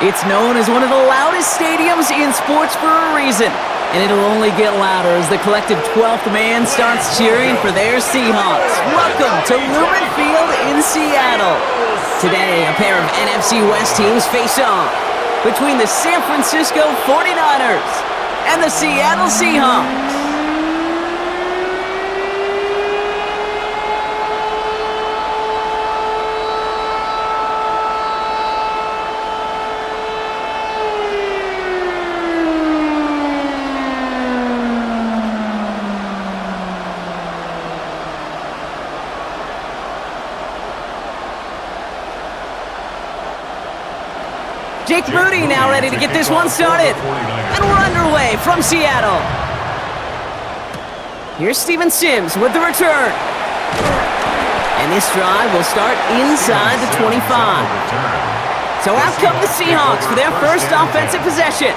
It's known as one of the loudest stadiums in sports for a reason, and it'll only get louder as the collective 12th man starts cheering for their Seahawks. Welcome to Lumen Field in Seattle. Today, a pair of NFC West teams face off between the San Francisco 49ers and the Seattle Seahawks. Jake Moody now ready to get this one started. And we're underway from Seattle. Here's Steven Sims with the return. And this drive will start inside the 25. So out come the Seahawks for their first offensive possession.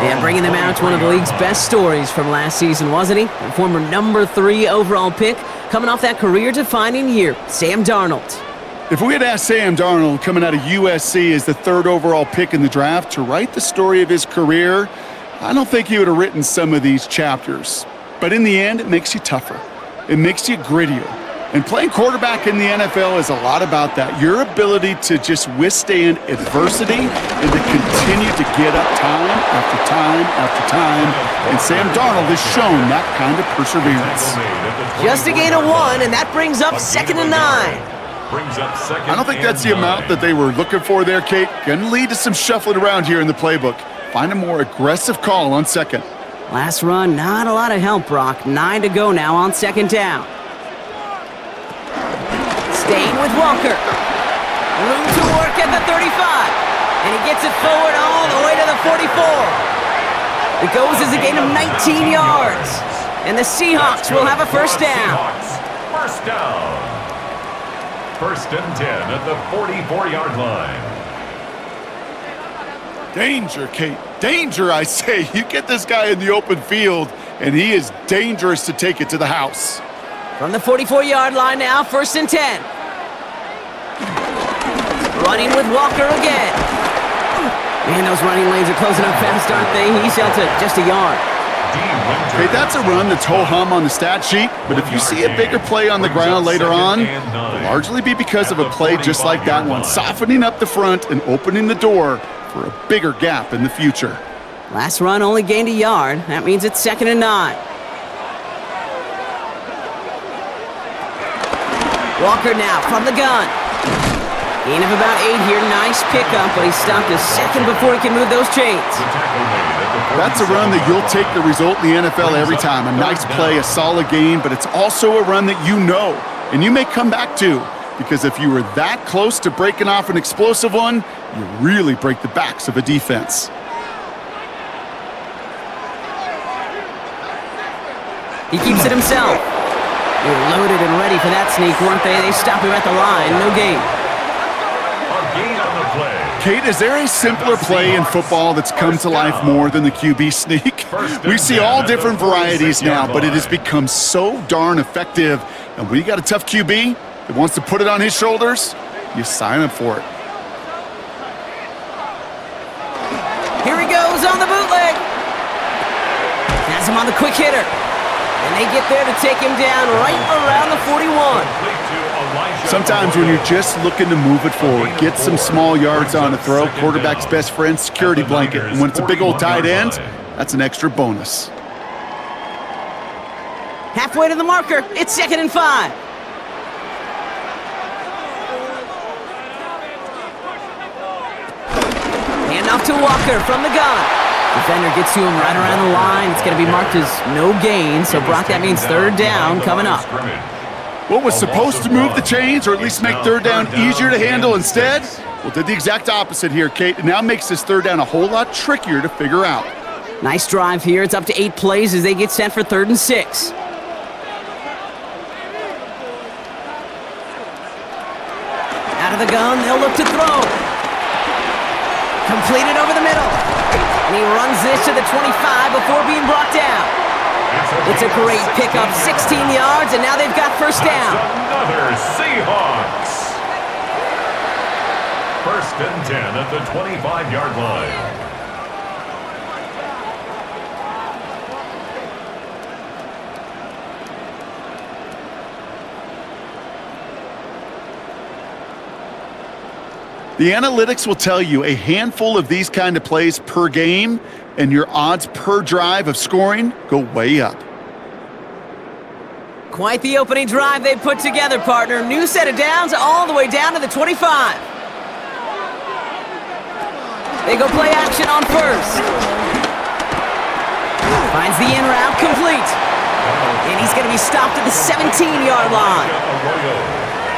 And bringing them out to one of the league's best stories from last season, wasn't he? The former number 3 overall pick, coming off that career-defining year, Sam Darnold. If we had asked Sam Darnold, coming out of USC as the 3rd overall pick in the draft, to write the story of his career, I don't think he would have written some of these chapters. But in the end, it makes you tougher. It makes you grittier. And playing quarterback in the NFL is a lot about that. Your ability to just withstand adversity and to continue to get up time after time after time. And Sam Darnold has shown that kind of perseverance. Just a gain of 1, and that brings up 2nd and 9. I don't think that's the amount that they were looking for there, Kate. Going to lead to some shuffling around here in the playbook. Find a more aggressive call on 2nd. Last run, not a lot of help, Brock. 9 to go now on 2nd down. Staying with Walker. Room to work at the 35. And he gets it forward all the way to the 44. It goes as a gain of 19 yards. And the Seahawks will have a first down. First down. 1st and 10 at the 44-yard line. Danger, Kate. Danger, I say. You get this guy in the open field, and he is dangerous to take it to the house. From the 44-yard line now, 1st and 10. Running with Walker again. Man, those running lanes are closing up fast, aren't they? He's out to just a yard. Hey, that's a run that's ho-hum on the stat sheet, but if you see a bigger play on the ground later on, it'll largely be because of a play just like that one, softening up the front and opening the door for a bigger gap in the future. Last run only gained a yard. That means it's 2nd and 9. Walker now from the gun. Gain of about 8 here. Nice pickup, but he stopped a second before he can move those chains. That's a run that you'll take the result in the NFL every time. A nice play, a solid gain, but it's also a run that you know, and you may come back to, because if you were that close to breaking off an explosive one, you really break the backs of a defense. He keeps it himself. They were loaded and ready for that sneak, weren't they? They stop him at the line. No gain. Kate, is there a simpler play in football that's come to life more than the QB sneak? We see all different varieties now, but it has become so darn effective. And when you got a tough QB that wants to put it on his shoulders, you sign up for it. Here he goes on the bootleg. Has him on the quick hitter. And they get there to take him down right around the 41. Sometimes when you're just looking to move it forward, get some small yards on a throw, quarterback's best friend, security blanket. And when it's a big old tight end, that's an extra bonus. Halfway to the marker, it's 2nd and 5. Hand off to Walker from the gun. Defender gets to him right around the line. It's going to be marked as no gain, so Brock, that means 3rd down coming up. What was supposed to move the chains, or at least make 3rd down easier to handle instead? Well, did the exact opposite here, Kate. It now makes this 3rd down a whole lot trickier to figure out. Nice drive here. It's up to 8 plays as they get set for 3rd and 6. Out of the gun, they'll look to throw. Completed over the middle. And he runs this to the 25 before being brought down. It's a great pickup, 16 yards, and now they've got 1st down. Another Seahawks. First and 10 at the 25-yard line. The analytics will tell you a handful of these kind of plays per game, and your odds per drive of scoring go way up. Quite the opening drive they put together, partner. New set of downs all the way down to the 25. They go play action on first. Finds the in route complete. And he's going to be stopped at the 17-yard line.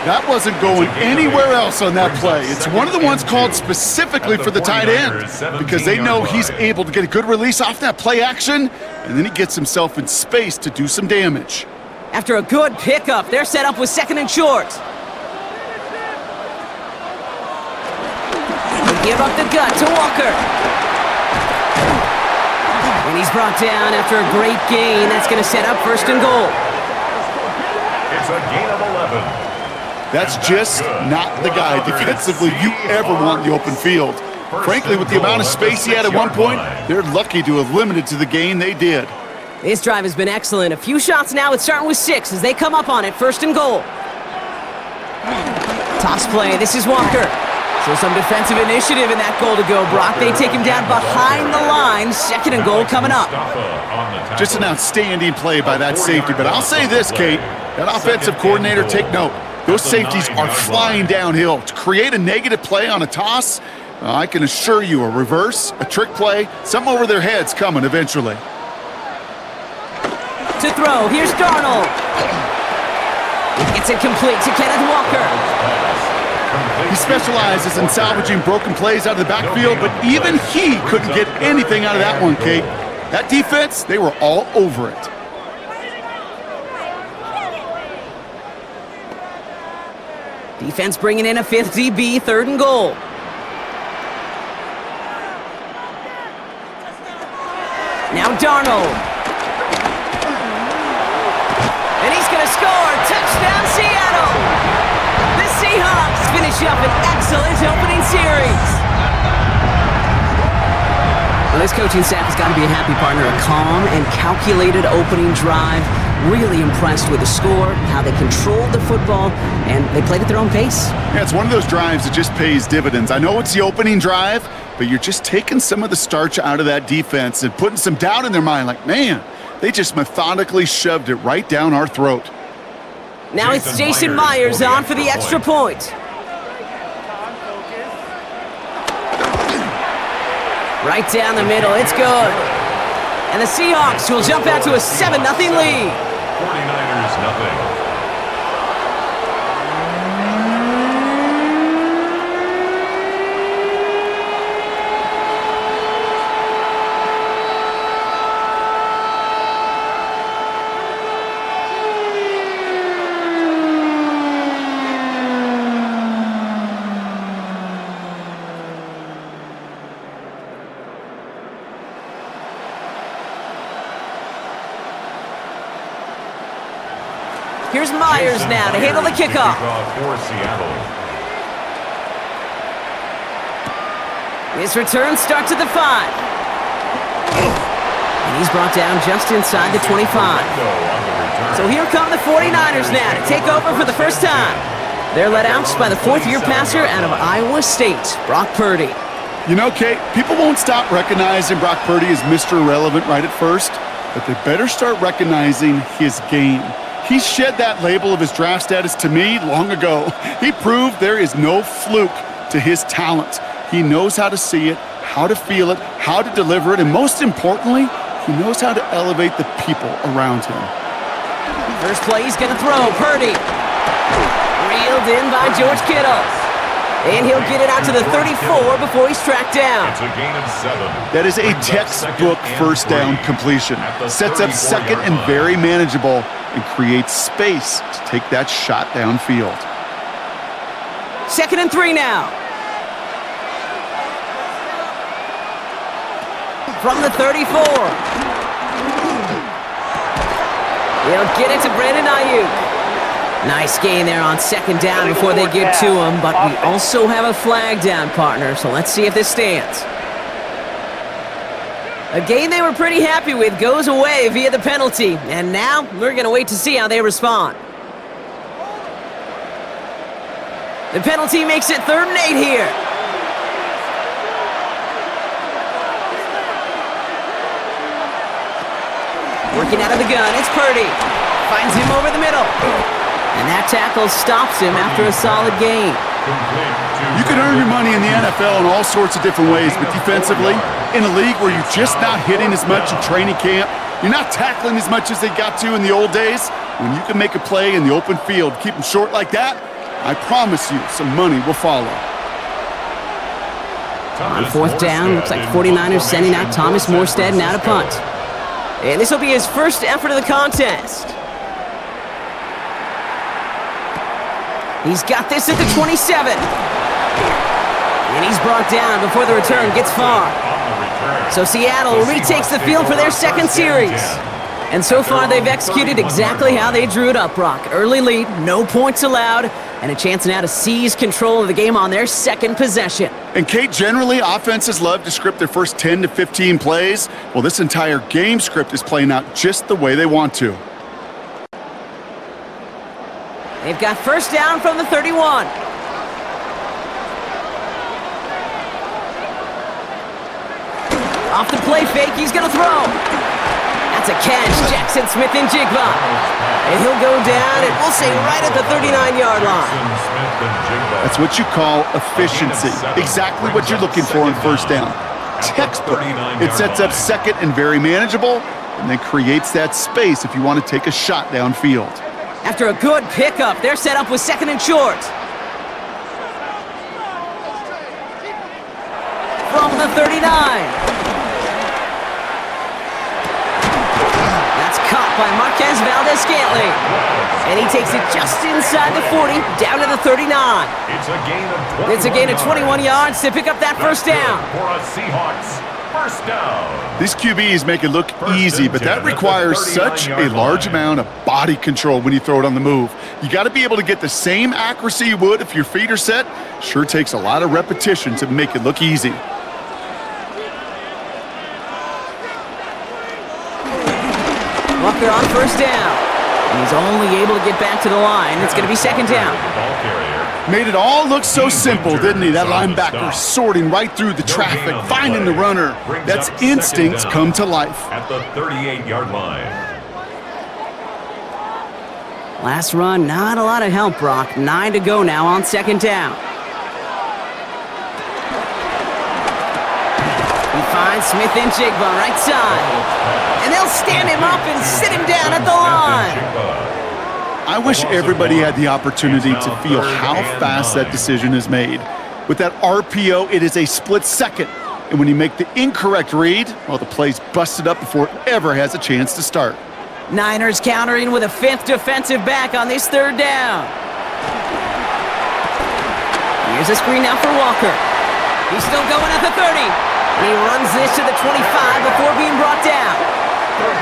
That wasn't going anywhere else on that play. It's one of the ones called specifically for the tight end because they know he's able to get a good release off that play action, and then he gets himself in space to do some damage. After a good pickup, they're set up with second and short. They give up the gut to Walker. And he's brought down after a great gain. That's going to set up first and goal. It's a gain of 11. That's just not the guy defensively you ever want in the open field. Frankly, with the amount of space he had at one point, they're lucky to have limited to the gain they did. This drive has been excellent. A few shots now. It's starting with 6 as they come up on it. First and goal. Toss play. This is Walker. So some defensive initiative in that goal to go, Brock. They take him down behind the line. Second and goal coming up. Just an outstanding play by that safety. But I'll say this, Kate. That offensive coordinator, take note. Those safeties are flying downhill. To create a negative play on a toss, I can assure you a reverse, a trick play, something over their heads coming eventually. To throw, here's Darnold. It's incomplete to Kenneth Walker. He specializes in salvaging broken plays out of the backfield, but even he couldn't get anything out of that one, Kate. That defense, they were all over it. Defense bringing in a 5th DB, third and goal. Now Darnold. And he's going to score. Touchdown, Seattle. The Seahawks finish up an excellent opening series. Well, this coaching staff has got to be a happy partner. A calm and calculated opening drive. Really impressed with the score, how they controlled the football, and they played at their own pace. Yeah, it's one of those drives that just pays dividends. I know it's the opening drive, but you're just taking some of the starch out of that defense and putting some doubt in their mind, like, man, they just methodically shoved it right down our throat. Now it's Jason Myers on for the extra point. Right down the middle, it's good. And the Seahawks will jump out to a 7-0 lead. 49ers nothing. Here's Myers now to handle the kickoff. For Seattle. His return starts at the 5. And he's brought down just inside the 25. So here come the 49ers now to take over for the first time. They're led out by the 4th-year passer out of Iowa State, Brock Purdy. You know, Kate, people won't stop recognizing Brock Purdy as Mr. Irrelevant right at first, but they better start recognizing his game. He shed that label of his draft status to me long ago. He proved there is no fluke to his talent. He knows how to see it, how to feel it, how to deliver it, and most importantly, he knows how to elevate the people around him. First play, he's going to throw. Purdy. Reeled in by George Kittle. And he'll get it out to the 34 before he's tracked down. It's a gain of 7. That is a textbook first down completion. Sets up second and very manageable and creates space to take that shot downfield. 2nd and 3 now. From the 34. He'll get it to Brandon Ayuk. Nice gain there on second down before they get to him, but we also have a flag down, partner, so let's see if this stands. A gain they were pretty happy with goes away via the penalty, and now we're going to wait to see how they respond. The penalty makes it 3rd and 8 here. Working out of the gun, it's Purdy. Finds him over the middle. And that tackle stops him after a solid gain. You can earn your money in the NFL in all sorts of different ways, but defensively, in a league where you're just not hitting as much in training camp, you're not tackling as much as they got to in the old days, when you can make a play in the open field, keep them short like that, I promise you some money will follow. On 4th down, looks like 49ers sending out Thomas Morstead now to punt. And this will be his first effort of the contest. He's got this at the 27. And he's brought down before the return gets far. So Seattle retakes the field for their second series. And so far they've executed exactly how they drew it up, Brock. Early lead, no points allowed, and a chance now to seize control of the game on their second possession. And Kate, generally, offenses love to script their first 10 to 15 plays. Well, this entire game script is playing out just the way they want to. They've got first down from the 31. Off the play fake, he's going to throw. That's a catch, Jackson Smith-Njigba. And he'll go down, and we'll say right at the 39-yard line. That's what you call efficiency. Exactly what you're looking for in first down. Textbook. It sets up second and very manageable, and then creates that space if you want to take a shot downfield. After a good pickup, they're set up with second and short. From the 39. That's caught by Marquez Valdez-Scantling. And he takes it just inside the 40, down to the 39. It's a gain of 21 yards to pick up that first down. For a Seahawks first down. These QBs make it look easy, but that requires such a large amount of body control when you throw it on the move. You got to be able to get the same accuracy you would if your feet are set. Sure takes a lot of repetition to make it look easy. Walker on first down. And he's only able to get back to the line. It's going to be second down. Made it all look so simple, didn't he? That linebacker sorting right through the traffic, finding the runner. That's instincts come to life. At the 38-yard line. Last run, not a lot of help, Brock. 9 to go now on second down. He finds Smith-Njigba right side. And they'll stand him up and sit him down at the line. I wish everybody had the opportunity to feel how fast that decision is made. With that RPO, it is a split second. And when you make the incorrect read, well, the play's busted up before it ever has a chance to start. Niners countering with a 5th defensive back on this third down. Here's a screen now for Walker. He's still going at the 30. And he runs this to the 25 before being brought down.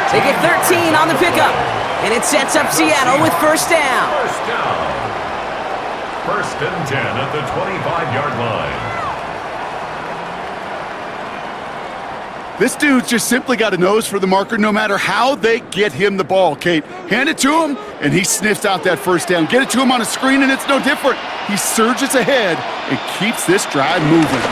They get 13 on the pickup. And it sets up Seattle with first down. First down. 1st and 10 at the 25-yard line. This dude's just simply got a nose for the marker no matter how they get him the ball, Kate. Hand it to him, and he sniffs out that first down. Get it to him on a screen, and it's no different. He surges ahead and keeps this drive moving.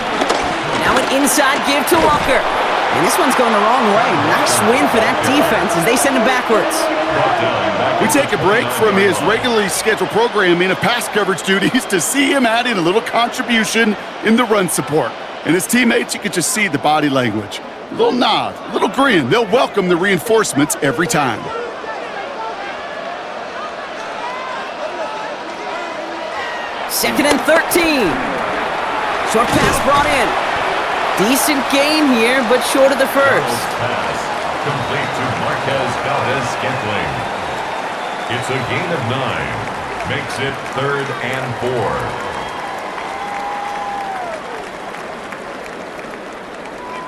Now an inside give to Walker. And this one's going the wrong way. Nice win for that defense as they send him backwards. We take a break from his regularly scheduled programming of pass coverage duties to see him add in a little contribution in the run support. And his teammates, you can just see the body language. A little nod, a little grin. They'll welcome the reinforcements every time. Second and 13. Short pass brought in. Decent gain here, but short of the first. Pass complete to Marquez Valdez-Scantling. It's a gain of 9. Makes it 3rd and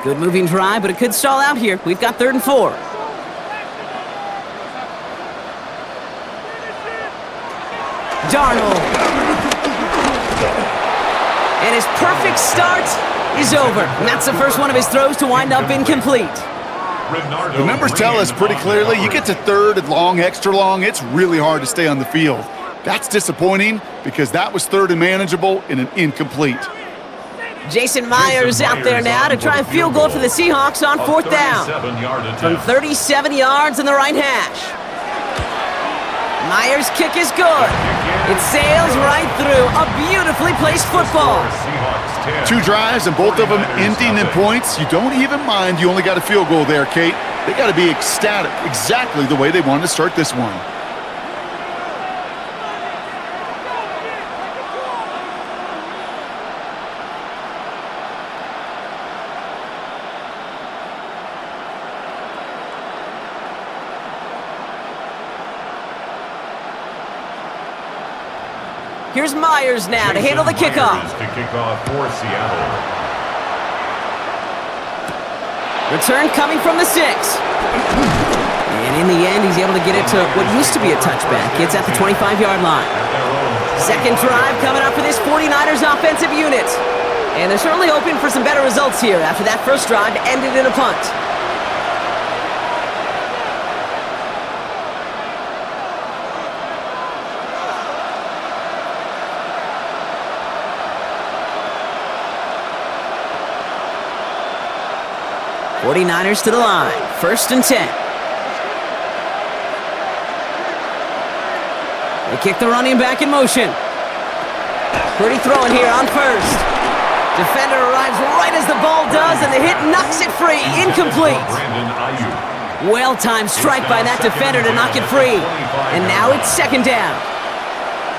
4. Good moving drive, but it could stall out here. We've got 3rd and 4. Darnold. And his perfect start is over. And that's the first one of his throws to wind up incomplete. The numbers tell us pretty clearly, you get to third and long, extra long, it's really hard to stay on the field. That's disappointing because that was third and manageable in an incomplete. Jason Myers out there now to try a field goal for the Seahawks on fourth down. From 37 yards in the right hash. Myers' kick is good. It sails right through. A beautifully placed football. 2 drives and both of them ending in points. You don't even mind you only got a field goal there, Kate. They got to be ecstatic, exactly the way they wanted to start this one. Here's Myers now to handle the kickoff. To kick off for Seattle. Return coming from the 6. And in the end, he's able to get it to what used to be a touchback. It's at the 25-yard line. Second drive coming up for this 49ers offensive unit. And they're certainly hoping for some better results here after that first drive ended in a punt. '49ers to the line. First and 10. They kick the running back in motion. Purdy throwing here on first. Defender arrives right as the ball does, and the hit knocks it free. Incomplete. Well-timed strike by that defender to knock it free. And now it's second down.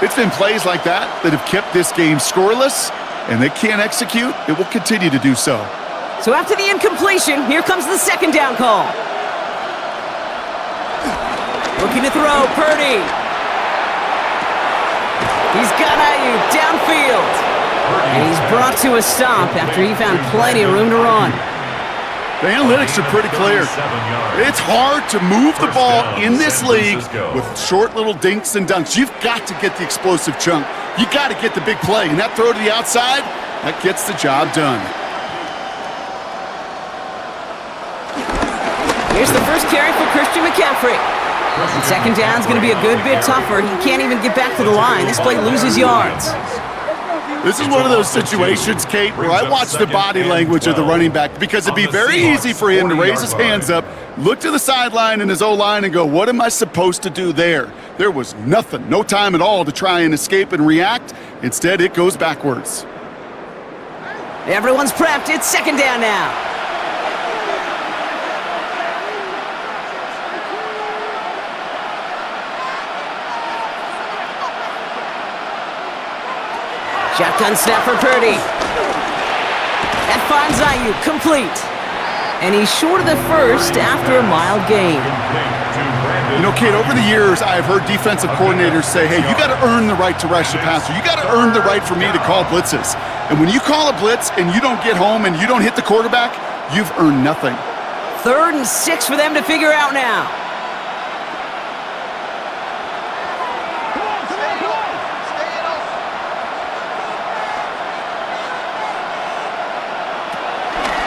It's been plays like that that have kept this game scoreless, and they can't execute. It will continue to do so. So after the incompletion, here comes the second down call. Looking to throw, Purdy. He's got Ayuk downfield. And he's brought to a stop after he found plenty of room to run. The analytics are pretty clear. It's hard to move the ball in this league with short little dinks and dunks. You've got to get the explosive chunk. You got to get the big play. And that throw to the outside, that gets the job done. Here's the first carry for Christian McCaffrey. And second down's going to be a good bit tougher. He can't even get back to the line. This play loses yards. This is one of those situations, Kate, where I watch the body language of the running back because it'd be very easy for him to raise his hands up, look to the sideline in his O-line and go, what am I supposed to do there? There was nothing, no time at all to try and escape and react. Instead, it goes backwards. Everyone's prepped. It's second down now. Shotgun snap for Purdy. That finds Ayuk complete. And he's short of the first after a mild gain. You know, Kate, over the years, I've heard defensive coordinators say, hey, you got to earn the right to rush the passer. You got to earn the right for me to call blitzes. And when you call a blitz and you don't get home and you don't hit the quarterback, you've earned nothing. 3rd and 6 for them to figure out now.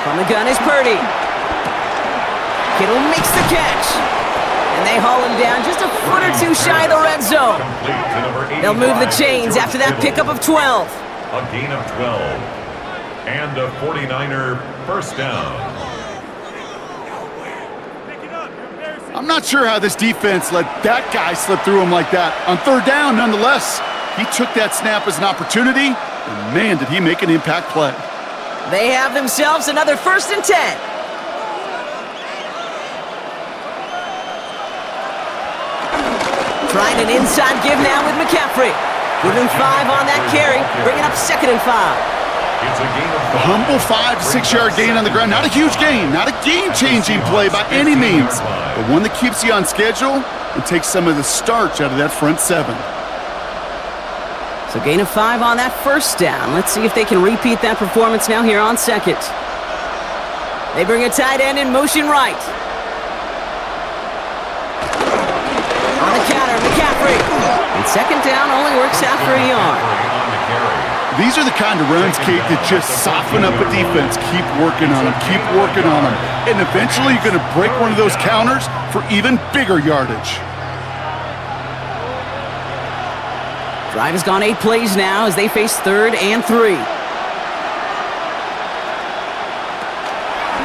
From the gun is Purdy. Kittle makes the catch. And they haul him down just a foot or two shy of the red zone. They'll move the chains after that pickup of 12. A gain of 12. And a 49er first down. I'm not sure how this defense let that guy slip through him like that. On third down, nonetheless, he took that snap as an opportunity, and man, did he make an impact play. They have themselves another 1st and 10. Trying an inside give now with McCaffrey. Give him 5 on that carry, bringing up 2nd and 5. It's a gain of A humble 5 to 6 yard gain on the ground. Not a huge gain, not a game-changing play by any means, but one that keeps you on schedule and takes some of the starch out of that front 7. So gain of 5 on that first down. Let's see if they can repeat that performance now here on second. They bring a tight end in motion right. On the counter, McCaffrey. And second down only works out for a yard. These are the kind of runs, Kate, that just soften up a defense. Keep working on them, keep working on them. And eventually you're going to break one of those counters for even bigger yardage. Drive has gone 8 plays now as they face 3rd and 3.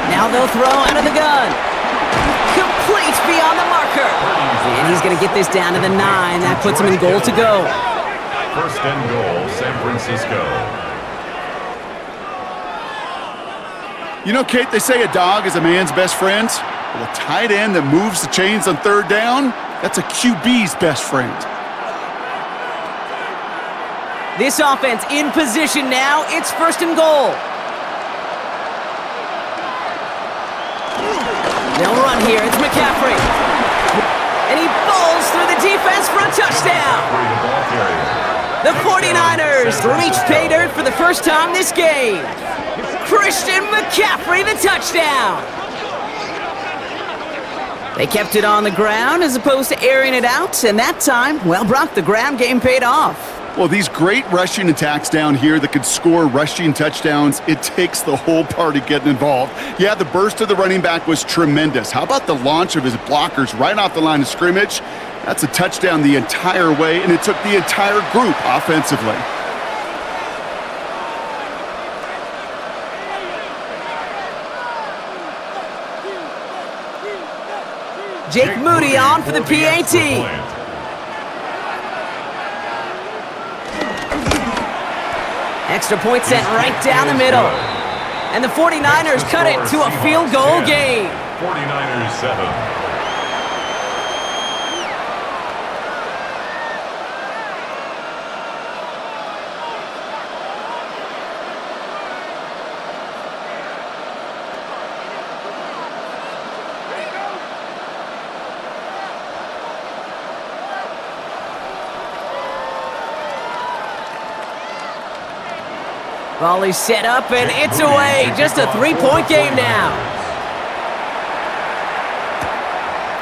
Now they'll throw out of the gun. Complete beyond the marker. And he's going to get this down to the 9. That puts him in goal to go. 1st and goal, San Francisco. You know, Kate, they say a dog is a man's best friend. Well, a tight end that moves the chains on 3rd down, that's a QB's best friend. This offense in position now. It's 1st and goal. They'll run here. It's McCaffrey. And he bowls through the defense for a touchdown. The 49ers reach pay dirt for the first time this game. Christian McCaffrey, the touchdown. They kept it on the ground as opposed to airing it out, and that time, well, Brock, the ground game paid off. Well, these great rushing attacks down here that could score rushing touchdowns, it takes the whole party getting involved. Yeah, the burst of the running back was tremendous. How about the launch of his blockers right off the line of scrimmage? That's a touchdown the entire way, and it took the entire group offensively. Jake Moody on for the PAT. Extra point sent right down the middle. And the 49ers cut it to a field goal game. 49ers 7. Volley set up, and it's away. Just a 3-point game now.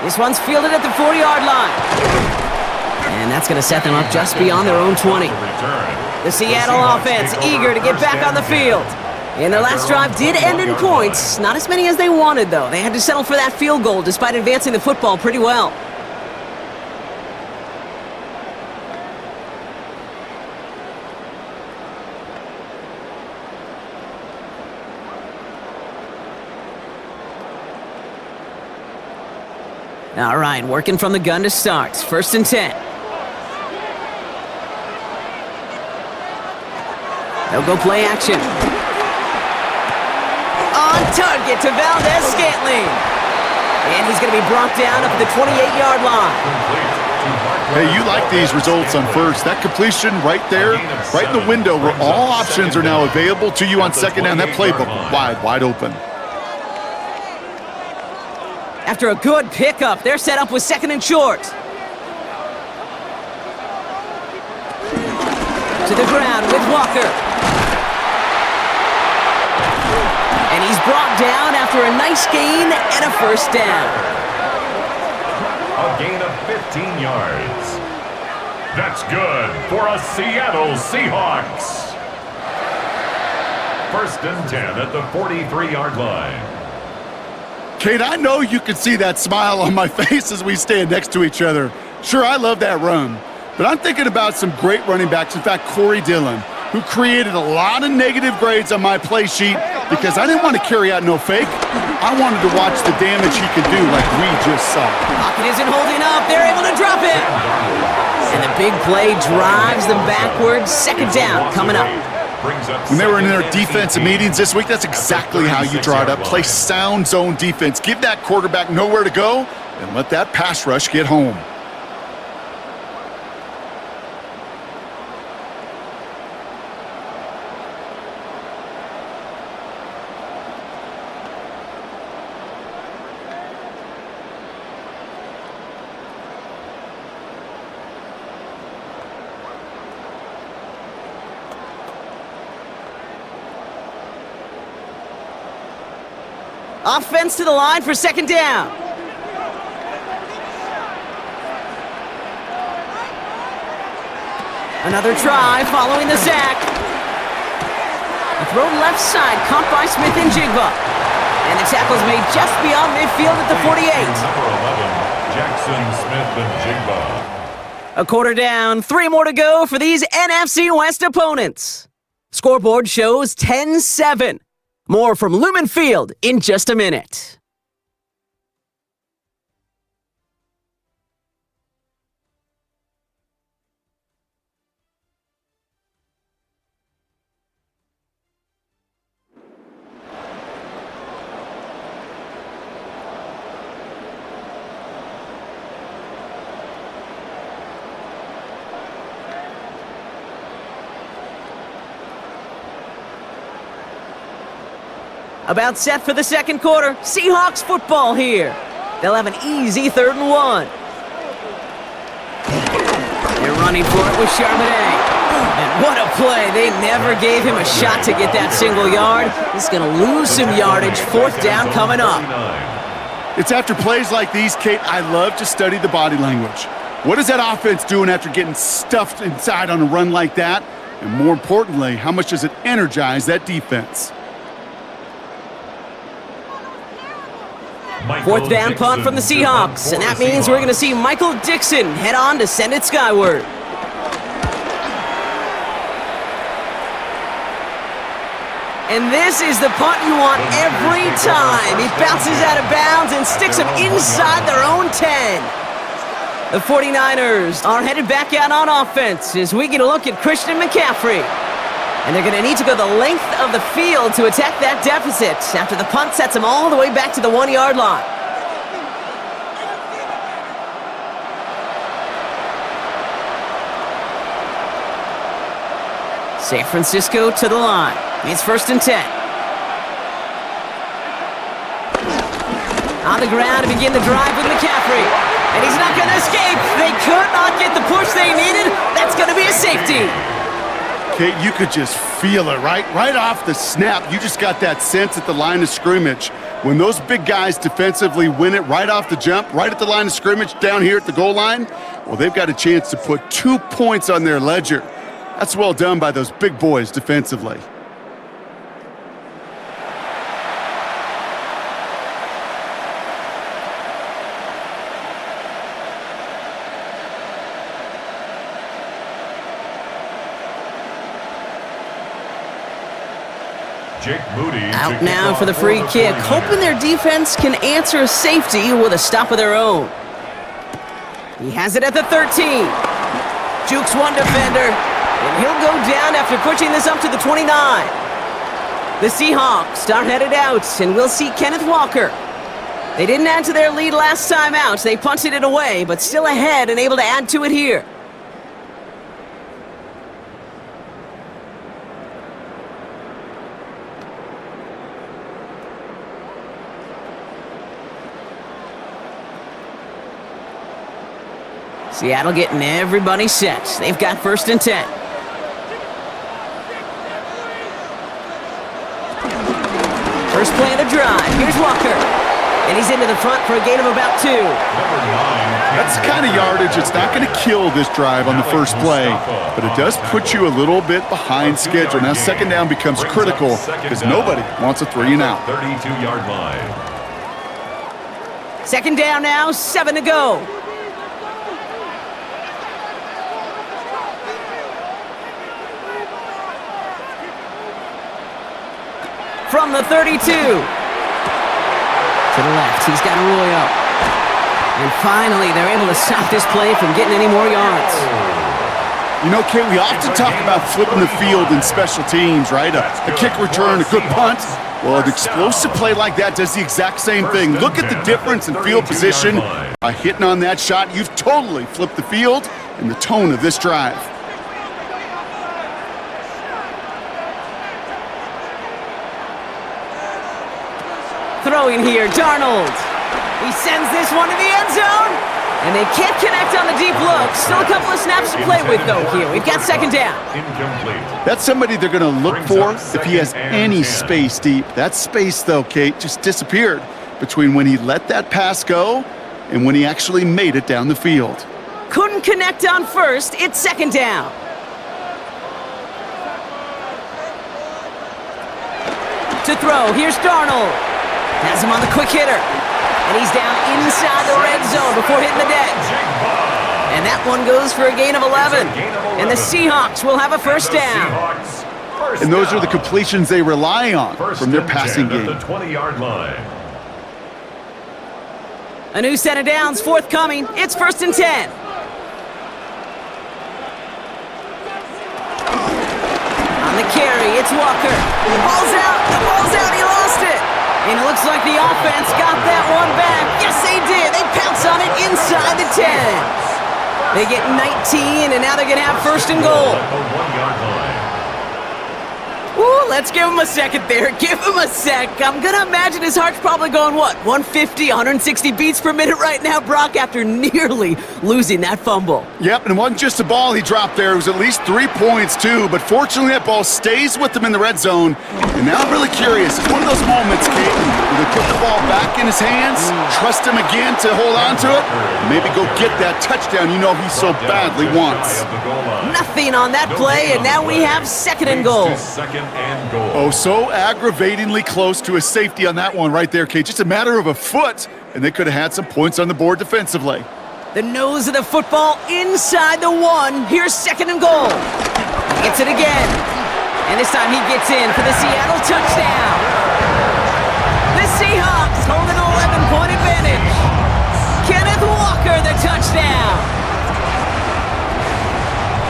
This one's fielded at the 40-yard line. And that's going to set them up just beyond their own 20. The Seattle offense eager to get back on the field. And their last drive did end in points. Not as many as they wanted, though. They had to settle for that field goal despite advancing the football pretty well. All right, working from the gun to start. 1st and 10. They'll go play action. On target to Valdez-Scantling. And he's going to be brought down up at the 28-yard line. Hey, you like these results on first. That completion right there, right in the window where all options are now available to you on 2nd down. That playbook wide open. After a good pickup, they're set up with 2nd and short. To the ground with Walker. And he's brought down after a nice gain and a 1st down. A gain of 15 yards. That's good for a Seattle Seahawks. 1st and 10 at the 43-yard line. Kate, I know you can see that smile on my face as we stand next to each other. Sure, I love that run, but I'm thinking about some great running backs. In fact, Corey Dillon, who created a lot of negative grades on my play sheet because I didn't want to carry out no fake. I wanted to watch the damage he could do like we just saw. Pocket isn't holding up. They're able to drop it. And the big play drives them backwards. 2nd down coming up. When they were in their defensive meetings this week, that's exactly how you draw it up. Play sound zone defense. Give that quarterback nowhere to go and let that pass rush get home. Offense to the line for 2nd down. Another try following the sack. A throw left side, caught by Smith and Jigba. And the tackle's made just beyond midfield at the 48. Number 11, Jackson Smith and Jigba. A quarter down, 3 more to go for these NFC West opponents. Scoreboard shows 10-7. More from Lumen Field in just a minute. About set for the second quarter. Seahawks football here. They'll have an easy 3rd and 1. They're running for it with Charbonnet. And what a play. They never gave him a shot to get that single yard. He's going to lose some yardage. 4th down coming up. It's after plays like these, Kate, I love to study the body language. What is that offense doing after getting stuffed inside on a run like that? And more importantly, how much does it energize that defense? 4th down punt from the Seahawks, and that means we're going to see Michael Dixon head on to send it skyward. And this is the punt you want every time. He bounces out of bounds and sticks him inside their own 10. The 49ers are headed back out on offense as we get a look at Christian McCaffrey. And they're going to need to go the length of the field to attack that deficit after the punt sets them all the way back to the 1-yard line. San Francisco to the line. It's 1st and 10. On the ground to begin the drive with McCaffrey. And he's not going to escape. They could not get the push they needed. That's going to be a safety. Kate, you could just feel it, right? Right off the snap, you just got that sense at the line of scrimmage. When those big guys defensively win it right off the jump, right at the line of scrimmage down here at the goal line, well, they've got a chance to put 2 points on their ledger. That's well done by those big boys defensively. Out now for the free kick, hoping their defense can answer a safety with a stop of their own. He has it at the 13. Jukes one defender, and he'll go down after pushing this up to the 29. The Seahawks are headed out, and we'll see Kenneth Walker. They didn't add to their lead last time out. They punted it away, but still ahead and able to add to it here. Seattle getting everybody set. They've got 1st and 10. First play of the drive. Here's Walker. And he's into the front for a gain of about 2. That's the kind of yardage it's not going to kill this drive on the first play, but it does put you a little bit behind schedule. Now 2nd down becomes critical because nobody wants a 3 and out. 32-yard line. 2nd down now, 7 to go. From the 32. To the left, he's got Arroyo. And finally, they're able to stop this play from getting any more yards. You know, Kate, we often talk about flipping the field in special teams, right? A kick return, a good punt. Well, an explosive play like that does the exact same thing. Look at the difference in field position. By hitting on that shot, you've totally flipped the field and the tone of this drive. Throwing here, Darnold. He sends this one to the end zone. And they can't connect on the deep look. Still a couple of snaps to play with, though, here. We've got 2nd down. Incomplete. That's somebody they're going to look for if he has any space deep. That space, though, Kate, just disappeared between when he let that pass go and when he actually made it down the field. Couldn't connect on first. It's 2nd down. to throw. Here's Darnold. Has him on the quick hitter. And he's down inside the red zone before hitting the deck. And that one goes for a gain of 11. And the Seahawks will have a first down. And those are the completions they rely on from their passing game. At the 20-yard line. A new set of downs forthcoming. It's 1st and 10. On the carry, it's Walker. The ball's out. The ball's out. He lost it. And it looks like the offense got that one back. Yes, they did. They pounce on it inside the 10. They get 19, and now they're going to have 1st and goal. At the 1-yard line. Ooh, let's give him a second there. Give him a sec. I'm going to imagine his heart's probably going, what, 150, 160 beats per minute right now, Brock, after nearly losing that fumble. Yep, and it wasn't just a ball he dropped there. It was at least 3 points, too. But fortunately, that ball stays with him in the red zone. And now I'm really curious. It's one of those moments, Kate, where they put the ball back in his hands, trust him again to hold on to it, and maybe go get that touchdown you know he so badly wants. Nothing on that play, and now we have 2nd and goal. Oh, so aggravatingly close to a safety on that one right there, Kate. Just a matter of a foot, and they could have had some points on the board defensively. The nose of the football inside the 1. Here's 2nd and goal. He gets it again. And this time he gets in for the Seattle touchdown. The Seahawks hold an 11-point advantage. Kenneth Walker, the touchdown.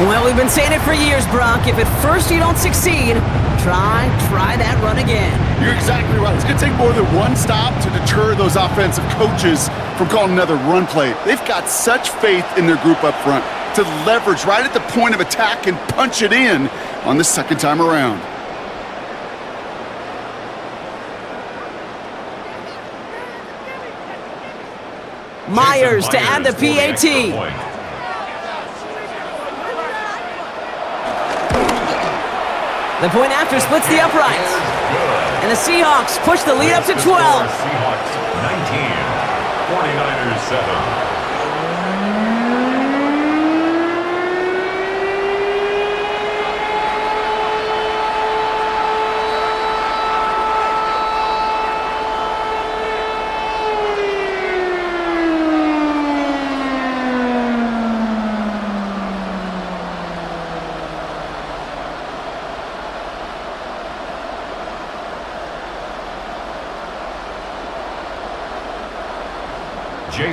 Well, we've been saying it for years, Brock. If at first you don't succeed, try that run again. You're exactly right. It's going to take more than one stop to deter those offensive coaches from calling another run play. They've got such faith in their group up front to leverage right at the point of attack and punch it in on the second time around. Myers to add the PAT. The point after splits the uprights. And the Seahawks push the lead up to 12. Seahawks 19, 49ers 7.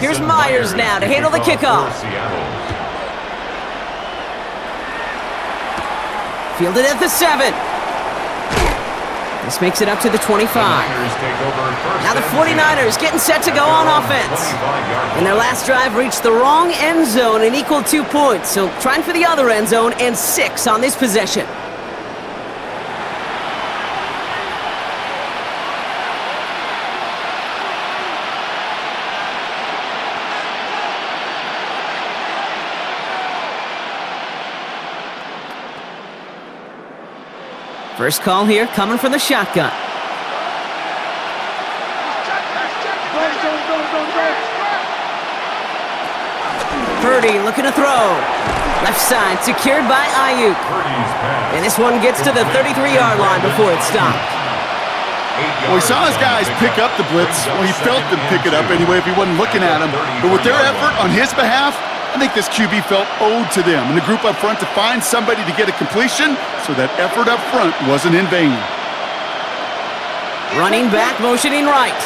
Here's Myers now to handle the kickoff. Fielded at the 7. This makes it up to the 25. Now the 49ers getting set to go on offense. And their last drive reached the wrong end zone and equaled 2 points. So trying for the other end zone and 6 on this possession. First call here coming from the shotgun. Purdy looking to throw. Left side secured by Ayuk. And this one gets to the 33-yard line before it stopped. Well, he saw his guys pick up the blitz. Well, he felt them pick it up anyway if he wasn't looking at him. But with their effort on his behalf, I think this QB felt owed to them and the group up front to find somebody to get a completion, so that effort up front wasn't in vain. Running back, motioning right.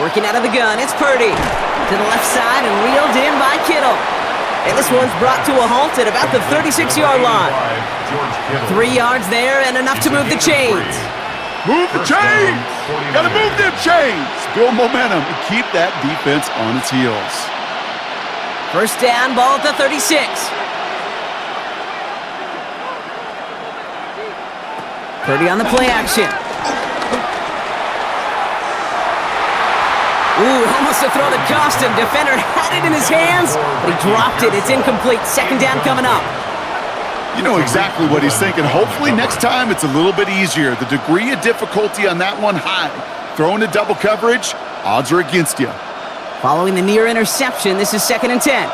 Working out of the gun, it's Purdy. To the left side and reeled in by Kittle. And this one's brought to a halt at about the 36-yard line. 3 yards there and enough to move the chains. Move the chains! Gotta move them chains! Build momentum and keep that defense on its heels. First down, ball at the 36. Purdy on the play action. Ooh, almost to throw that cost him. Defender had it in his hands, but he dropped it. It's incomplete. Second down coming up. You know exactly what he's thinking. Hopefully next time it's a little bit easier. The degree of difficulty on that one high. Throwing to double coverage, odds are against you. Following the near interception, this is 2nd and 10.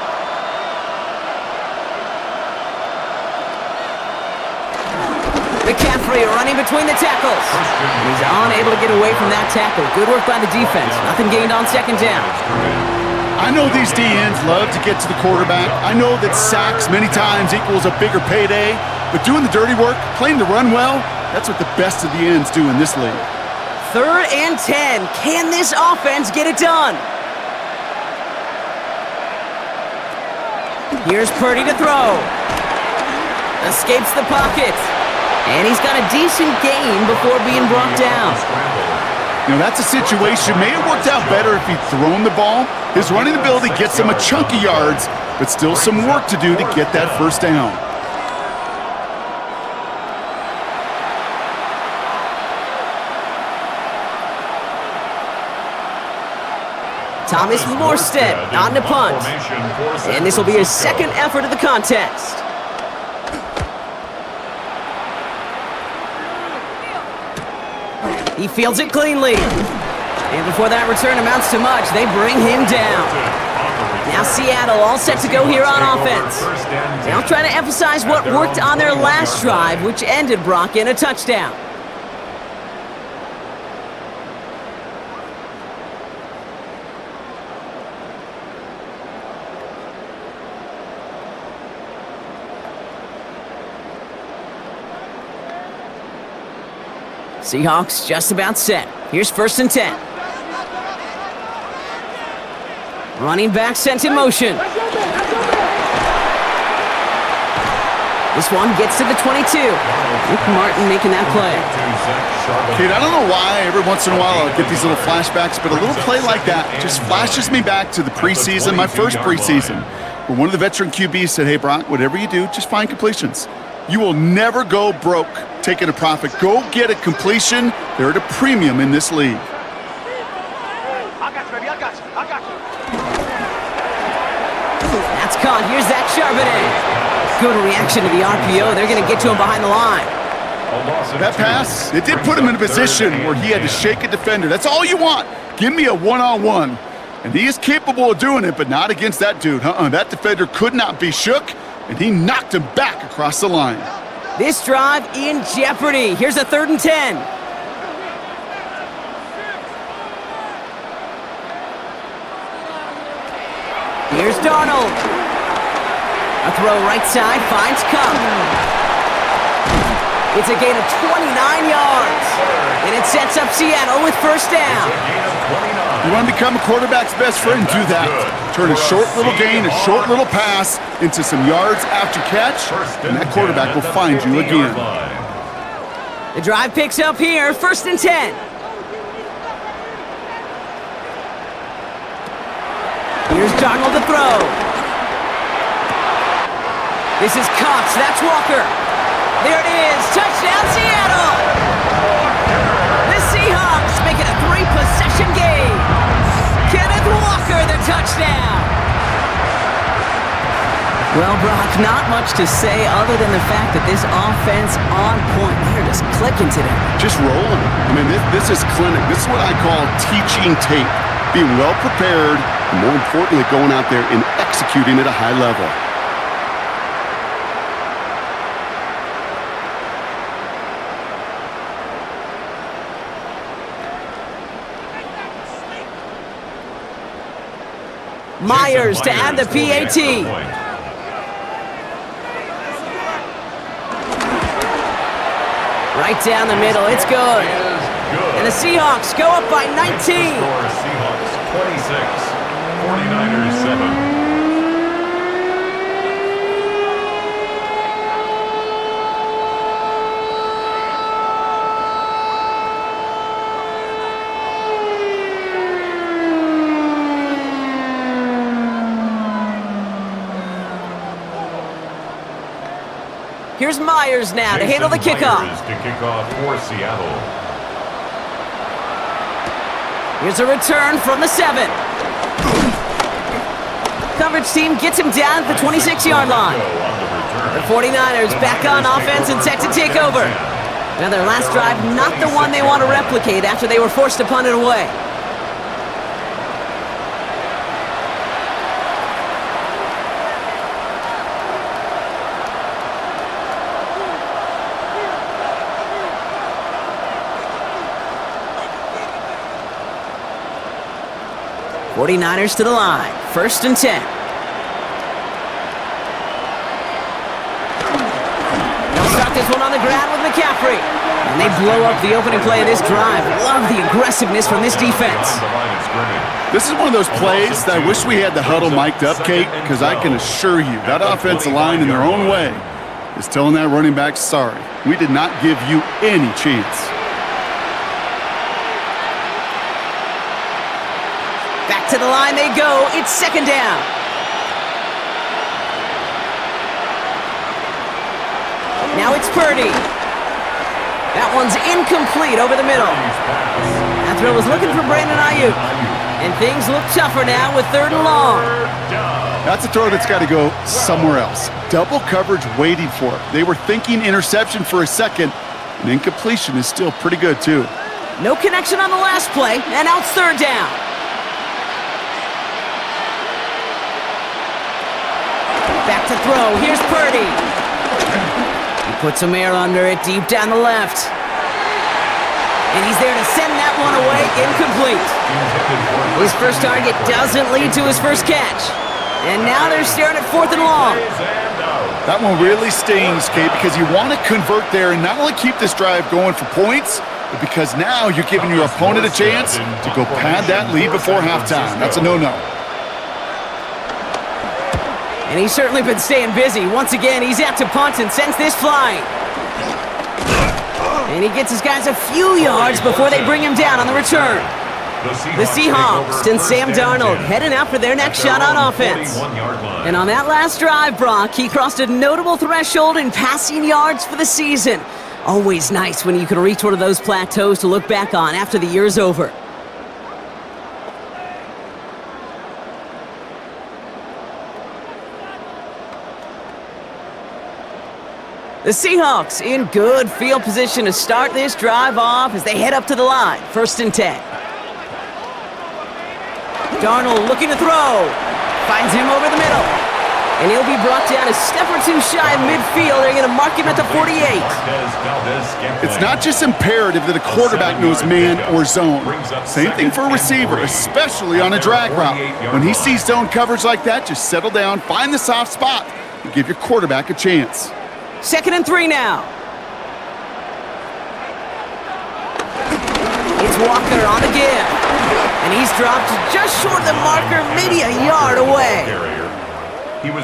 McCaffrey running between the tackles. He's unable to get away from that tackle. Good work by the defense. Nothing gained on second down. I know these DNs love to get to the quarterback. I know that sacks many times equals a bigger payday, but doing the dirty work, playing the run well, that's what the best of the ends do in this league. 3rd and 10. Can this offense get it done? Here's Purdy to throw. Escapes the pocket. And he's got a decent gain before being brought down. You know, that's a situation. May have worked out better if he'd thrown the ball. His running ability gets him a chunk of yards, but still some work to do to get that first down. Thomas Morstead on the punt. And this will be his second effort of the contest. He fields it cleanly. And before that return amounts to much, they bring him down. Now Seattle all set to go here on offense. They'll try to emphasize what worked on their last drive, which ended Brock in a touchdown. Seahawks just about set. Here's 1st and 10. Running back sent in motion. This one gets to the 22. Luke Martin making that play. Kate, I don't know why every once in a while I'll get these little flashbacks, but a little play like that just flashes me back to the preseason, my first preseason, where one of the veteran QBs said, hey, Brock, whatever you do, just find completions. You will never go broke taking a profit. Go get a completion. They're at a premium in this league. That's caught. Here's that Charbonnet. Good reaction to the RPO. They're going to get to him behind the line. That pass, it did put him in a position where he had to shake a defender. That's all you want. Give me a one-on-one. And he is capable of doing it, but not against that dude. That defender could not be shook, and he knocked him back across the line. This drive in jeopardy. Here's a 3rd and 10. Here's Darnold. A throw right side, finds Cup. It's a gain of 29 yards. And it sets up Seattle with 1st down. You want to become a quarterback's best friend? Do that. Turn a short little gain, a short little pass into some yards after catch, and that quarterback will find you again. The drive picks up here, 1st and 10. Here's Darnold to throw. This is Cox, that's Walker. There it is, touchdown Seattle! The Seahawks make it a 3-possession game. Kenneth Walker, the touchdown. Well, Brock, not much to say other than the fact that this offense on point. They're just clicking today. Just rolling. I mean, this is clinic. This is what I call teaching tape. Being well prepared, and more importantly, going out there and executing at a high level. Myers to add the PAT. Right down the middle, it's good. And the Seahawks go up by 19. Seahawks 26, 49ers 7. Here's Myers now to handle the kickoff. To kick off for Seattle. Here's a return from the 7. Coverage team gets him down at the 26-yard line. The 49ers back on offense and set to take over. Now their last drive, not the one they want to replicate after they were forced to punt it away. 49ers to the line. 1st and 10. They'll start this one on the ground with McCaffrey. And they blow up the opening play of this drive. Love the aggressiveness from this defense. This is one of those plays that I wish we had the huddle mic'd up, Kate, because I can assure you that offensive line in their own way is telling that running back, sorry, we did not give you any chance. Back to the line they go. It's 2nd down. Now it's Purdy. That one's incomplete over the middle. That throw was looking for Brandon Ayuk. And things look tougher now with 3rd and long. That's a throw that's got to go somewhere else. Double coverage waiting for it. They were thinking interception for a second, and incompletion is still pretty good, too. No connection on the last play, and now it's 3rd down. Back to throw. Here's Purdy. He puts some air under it deep down the left. And he's there to send that one away, incomplete. His first target doesn't lead to his first catch. And now they're staring at 4th and long. That one really stings, Kate, because you want to convert there and not only keep this drive going for points, but because now you're giving your opponent a chance to go pad that lead before halftime. That's a no-no. And he's certainly been staying busy. Once again, he's out to punt and sends this flying. And he gets his guys a few yards before they bring him down on the return. The Seahawks and Sam Darnold heading out for their next shot on offense. And on that last drive, Brock, he crossed a notable threshold in passing yards for the season. Always nice when you can reach one of those plateaus to look back on after the year's over. The Seahawks in good field position to start this drive off as they head up to the line. 1st and 10. Darnold looking to throw. Finds him over the middle. And he'll be brought down a step or two shy of midfield. They're going to mark him at the 48. It's not just imperative that a quarterback knows man or zone. Same thing for a receiver, especially on a drag route. When he sees zone coverage like that, just settle down, find the soft spot, and give your quarterback a chance. 2nd and 3 now. It's Walker on the give. And he's dropped just short of the marker, maybe a yard away.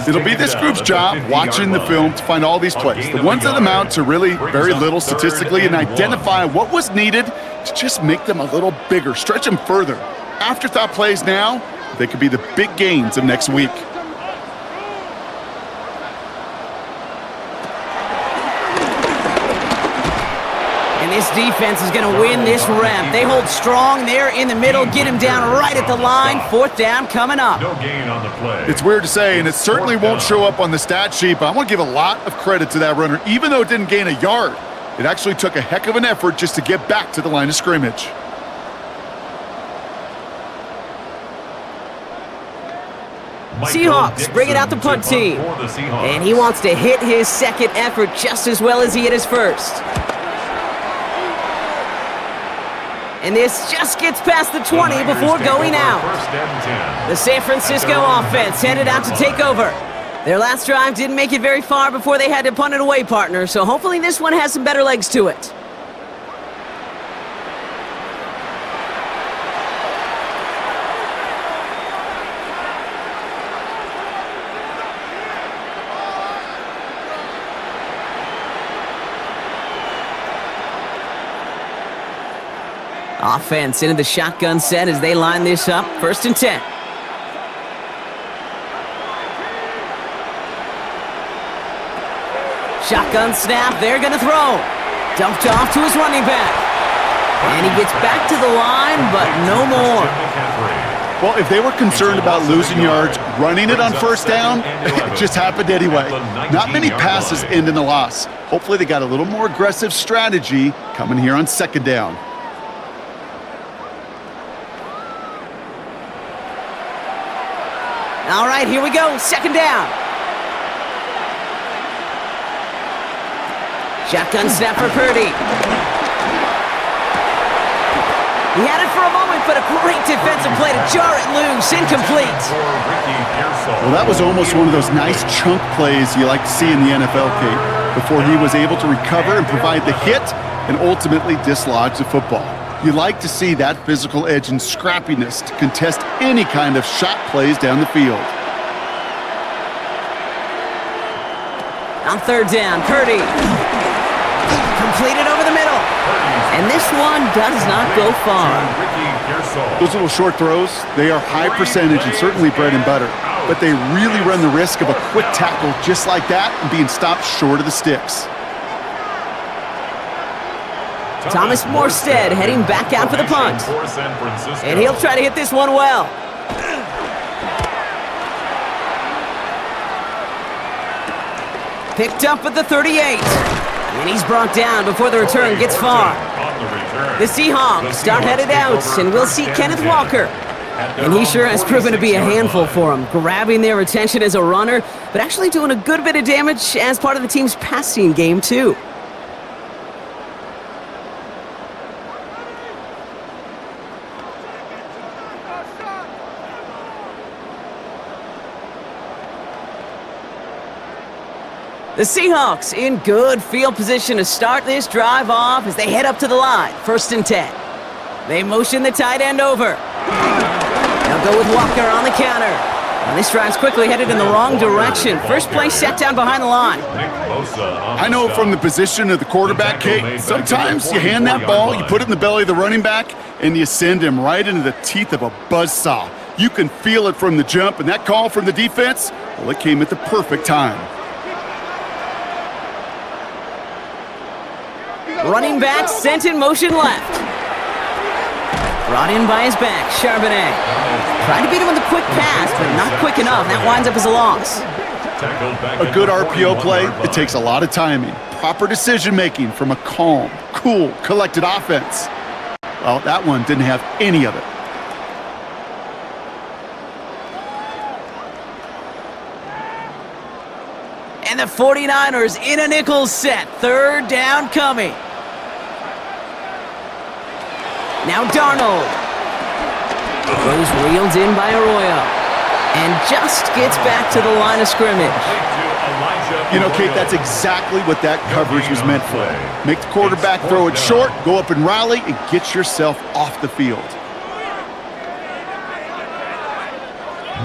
It'll be this group's job watching the film to find all these plays. The ones that amount to really very little statistically and identify what was needed to just make them a little bigger, stretch them further. Afterthought plays now, they could be the big gains of next week. And this defense is going to win this rep. They hold strong there in the middle, get him down right at the line. 4th down coming up. No gain on the play. It's weird to say, and it certainly won't show up on the stat sheet, but I want to give a lot of credit to that runner. Even though it didn't gain a yard, it actually took a heck of an effort just to get back to the line of scrimmage. Seahawks bring it out the punt team. And he wants to hit his second effort just as well as he hit his first. And this just gets past the 20 before going out. The San Francisco offense headed out to take over. Their last drive didn't make it very far before they had to punt it away, partner, so hopefully this one has some better legs to it. Offense into the shotgun set as they line this up. 1st and 10. Shotgun snap. They're going to throw. Dumped off to his running back. And he gets back to the line, but no more. Well, if they were concerned about losing yards, running it on 1st down, it just happened anyway. Not many passes end in a loss. Hopefully they got a little more aggressive strategy coming here on 2nd down. All right, here we go. 2nd down. Shotgun snap for Purdy. He had it for a moment, but a great defensive play to jar it loose. Incomplete. Well, that was almost one of those nice chunk plays you like to see in the NFL, Kate, before he was able to recover and provide the hit and ultimately dislodge the football. You like to see that physical edge and scrappiness to contest any kind of shot plays down the field. On third down, Purdy. Completed over the middle. And this one does not go far. Those little short throws, they are high percentage and certainly bread and butter. But they really run the risk of a quick tackle just like that and being stopped short of the sticks. Thomas Morstead heading back out for the punt. And he'll try to hit this one well. Picked up at the 38. And he's brought down before the return gets far. The Seahawks start headed out, and we'll see Kenneth Walker. And he sure has proven to be a handful for him, grabbing their attention as a runner, but actually doing a good bit of damage as part of the team's passing game, too. The Seahawks in good field position to start this drive off as they head up to the line. 1st and 10. They motion the tight end over. They'll go with Walker on the counter. And this drive's quickly headed in the wrong direction. First play set down behind the line. I know from the position of the quarterback, Kate, sometimes you hand that ball, you put it in the belly of the running back, and you send him right into the teeth of a buzzsaw. You can feel it from the jump, and that call from the defense, well, it came at the perfect time. Running back sent in motion left. Brought in by his back, Charbonnet. Tried to beat him with a quick pass, but not quick enough. That winds up as a loss. A good RPO play, it takes a lot of timing, proper decision-making from a calm, cool, collected offense. Well, that one didn't have any of it. And the 49ers in a nickel set. 3rd down coming. Now Darnold. Throws reeled in by Arroyo. And just gets back to the line of scrimmage. You know, Kate, that's exactly what that coverage was meant for. Make the quarterback throw it short, go up and rally, and get yourself off the field.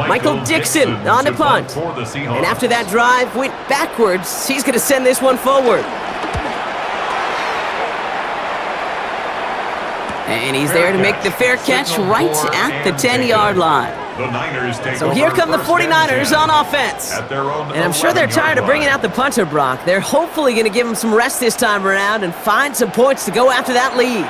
Michael Dixon on the punt. And after that drive went backwards, he's going to send this one forward. And he's there to make the fair catch right at the 10-yard line. So here come the 49ers on offense. And I'm sure they're tired of bringing out the punter, Brock. They're hopefully going to give him some rest this time around and find some points to go after that lead.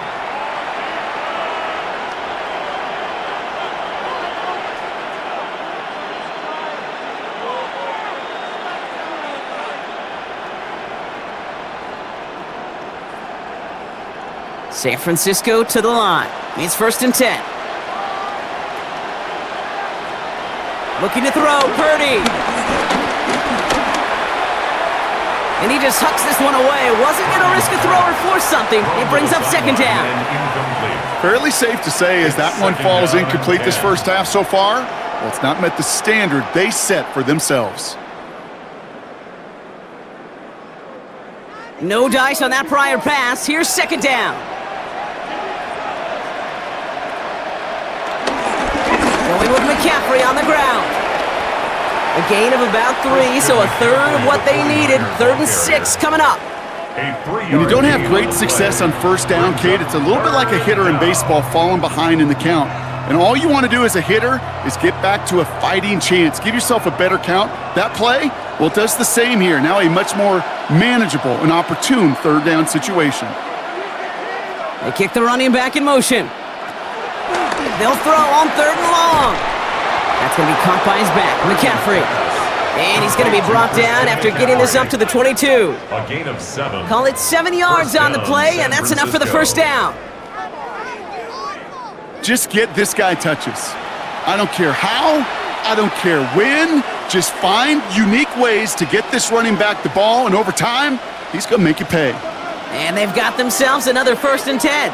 San Francisco to the line. It's 1st and 10. Looking to throw, Purdy. And he just hucks this one away. Wasn't going to risk a throw or force something. It brings up 2nd down. Fairly safe to say as that one falls incomplete this first half so far, well, it's not met the standard they set for themselves. No dice on that prior pass. Here's 2nd down. Going with McCaffrey on the ground. A gain of about 3, so a third of what they needed. 3rd and 6 coming up. When you don't have great success on 1st down, Kate, it's a little bit like a hitter in baseball falling behind in the count. And all you want to do as a hitter is get back to a fighting chance. Give yourself a better count. That play, well, it does the same here. Now a much more manageable and opportune 3rd down situation. They kick the running back in motion. They'll throw on 3rd and long. That's going to be caught by his back, McCaffrey. And he's going to be brought down after getting this up to the 22. A gain of 7. Call it 7 yards on the play, and that's enough for the 1st down. Just get this guy touches. I don't care how, I don't care when. Just find unique ways to get this running back the ball, and over time, he's going to make you pay. And they've got themselves another 1st and 10.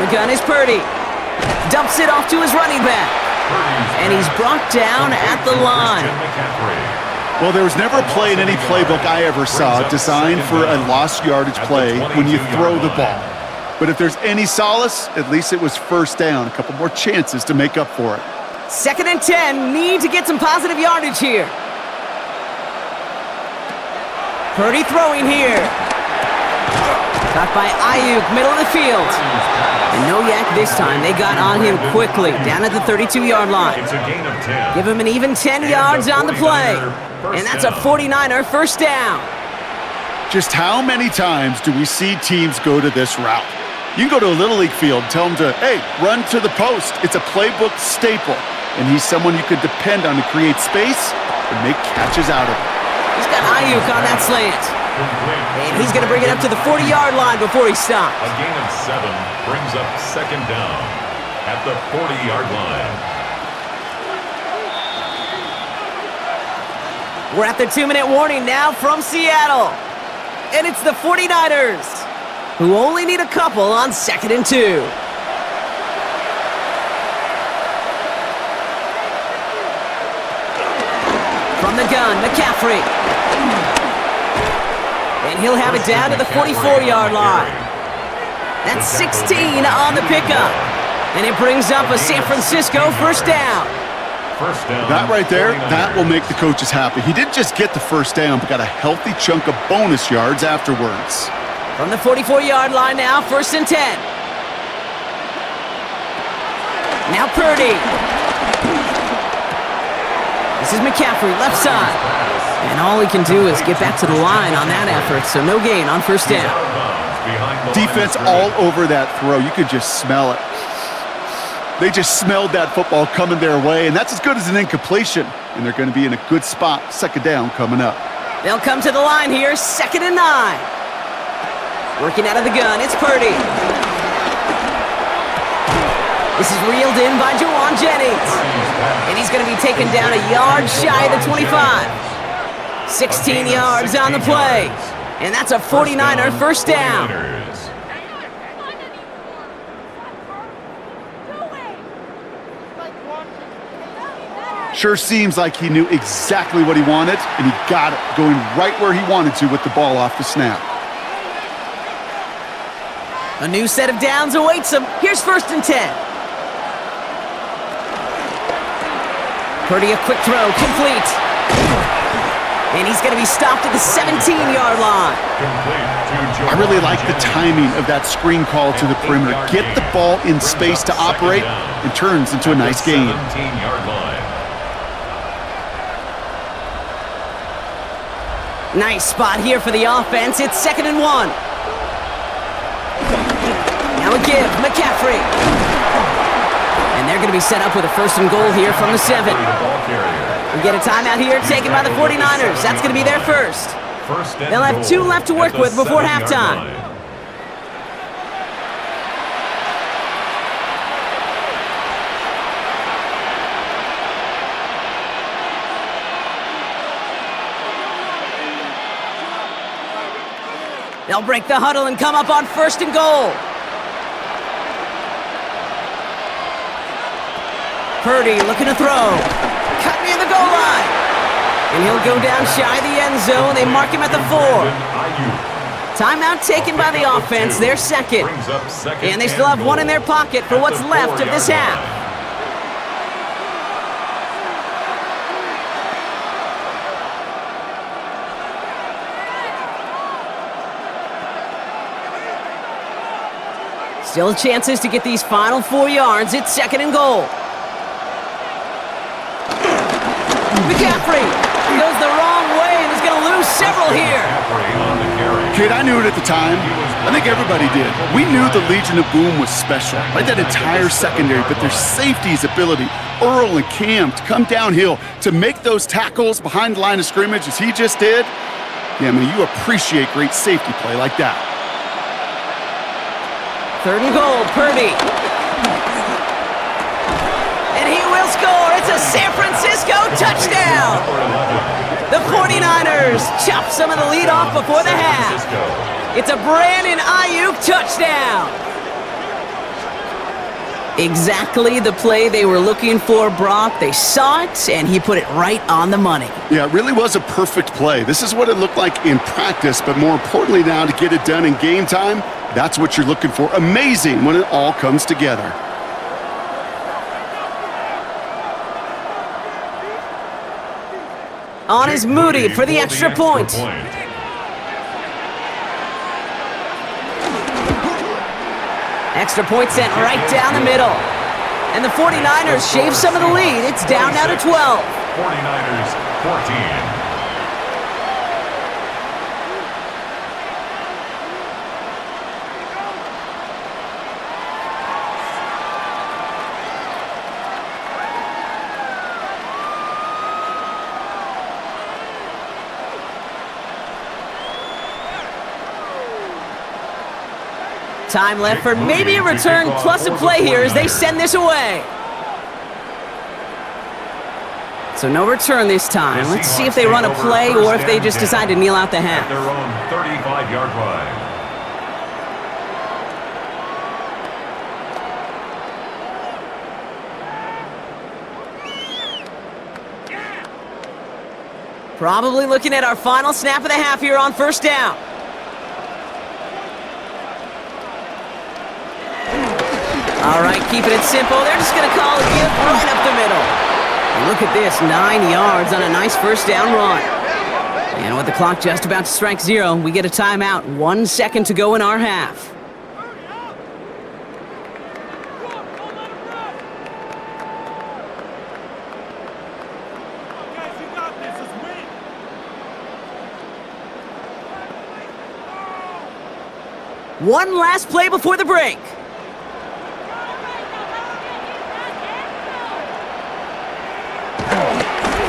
the gun is Purdy. Dumps it off to his running back. And he's brought down at the line. Well, there was never a play in any playbook I ever saw designed for a lost yardage play when you throw the ball. But if there's any solace, at least it was first down. A couple more chances to make up for it. 2nd and 10. Need to get some positive yardage here. Purdy throwing here. Caught by Ayuk, middle of the field. And no yak this time. They got on him quickly, down at the 32-yard line. It's a gain of 10. Give him an even 10 yards on the play. And that's a 49er first down. Just how many times do we see teams go to this route? You can go to a Little League field, tell them to, hey, run to the post. It's a playbook staple. And he's someone you could depend on to create space and make catches out of it. He's got Ayuk on that slant. And he's going to bring it up to the 40-yard line before he stops. A gain of 7 brings up 2nd down at the 40-yard line. We're at the 2-minute warning now from Seattle. And it's the 49ers, who only need a couple on 2nd and 2. From the gun, McCaffrey. And he'll have it down to the 44-yard line. That's 16 on the pickup. And it brings up a San Francisco first down. First down. That right there, that will make the coaches happy. He didn't just get the first down, but got a healthy chunk of bonus yards afterwards. From the 44-yard line now, 1st and 10. Now Purdy. This is McCaffrey, left side. And all he can do is get back to the line on that effort, so no gain on first down. Defense all over that throw. You could just smell it. They just smelled that football coming their way, and that's as good as an incompletion. And they're going to be in a good spot, 2nd down coming up. They'll come to the line here, 2nd and 9. Working out of the gun, it's Purdy. This is reeled in by Juwan Jennings. And he's going to be taken down a yard shy of the 25. 16 yards on the play. And that's a 49er first down. Sure seems like he knew exactly what he wanted, and he got it, going right where he wanted to with the ball off the snap. A new set of downs awaits him. Here's 1st and 10. Purdy, a quick throw, complete. And he's going to be stopped at the 17-yard line. I really like the timing of that screen call to the perimeter. Get the ball in space to operate, and turns into a nice gain. 17-yard line. Nice spot here for the offense. It's 2nd and 1. Now a give, McCaffrey. And they're going to be set up with a 1st and goal here from the 7. We get a timeout here taken by the 49ers. That's going to be their first. They'll have 2 left to work with before halftime. They'll break the huddle and come up on 1st and goal. Purdy looking to throw. Cut near the goal line. And he'll go down shy of the end zone. They mark him at the 4. Timeout taken by the offense, their 2nd. And they still have 1 in their pocket for what's left of this half. Still chances to get these final 4 yards. It's 2nd and goal. McCaffrey goes the wrong way and is going to lose several here. Kid, I knew it at the time. I think everybody did. We knew the Legion of Boom was special, right? That entire secondary, but their safety's ability, Earl and Cam, to come downhill, to make those tackles behind the line of scrimmage as he just did. Yeah, I mean, you appreciate great safety play like that. 3rd and goal, Purdy. And he will score. It's a San Francisco touchdown. The 49ers chop some of the lead off before the half. It's a Brandon Ayuk touchdown. Exactly the play they were looking for, Brock. They saw it, and he put it right on the money. Yeah, it really was a perfect play. This is what it looked like in practice, but more importantly now to get it done in game time, that's what you're looking for. Amazing when it all comes together. On is Moody for the extra point. Extra point sent right down the middle. And the 49ers shave some of the lead. It's down now to 12. 49ers 14. Time left for maybe a return plus a play here as they send this away. So no return this time. Let's see if they run a play or if they just decide to kneel out the half. At their own 35-yard line. Probably looking at our final snap of the half here on first down. All right, keeping it simple. They're just going to call it give right up the middle. And look at this, 9 yards on a nice first down run. And with the clock just about to strike 0, we get a timeout. 1 second to go in our half. One last play before the break.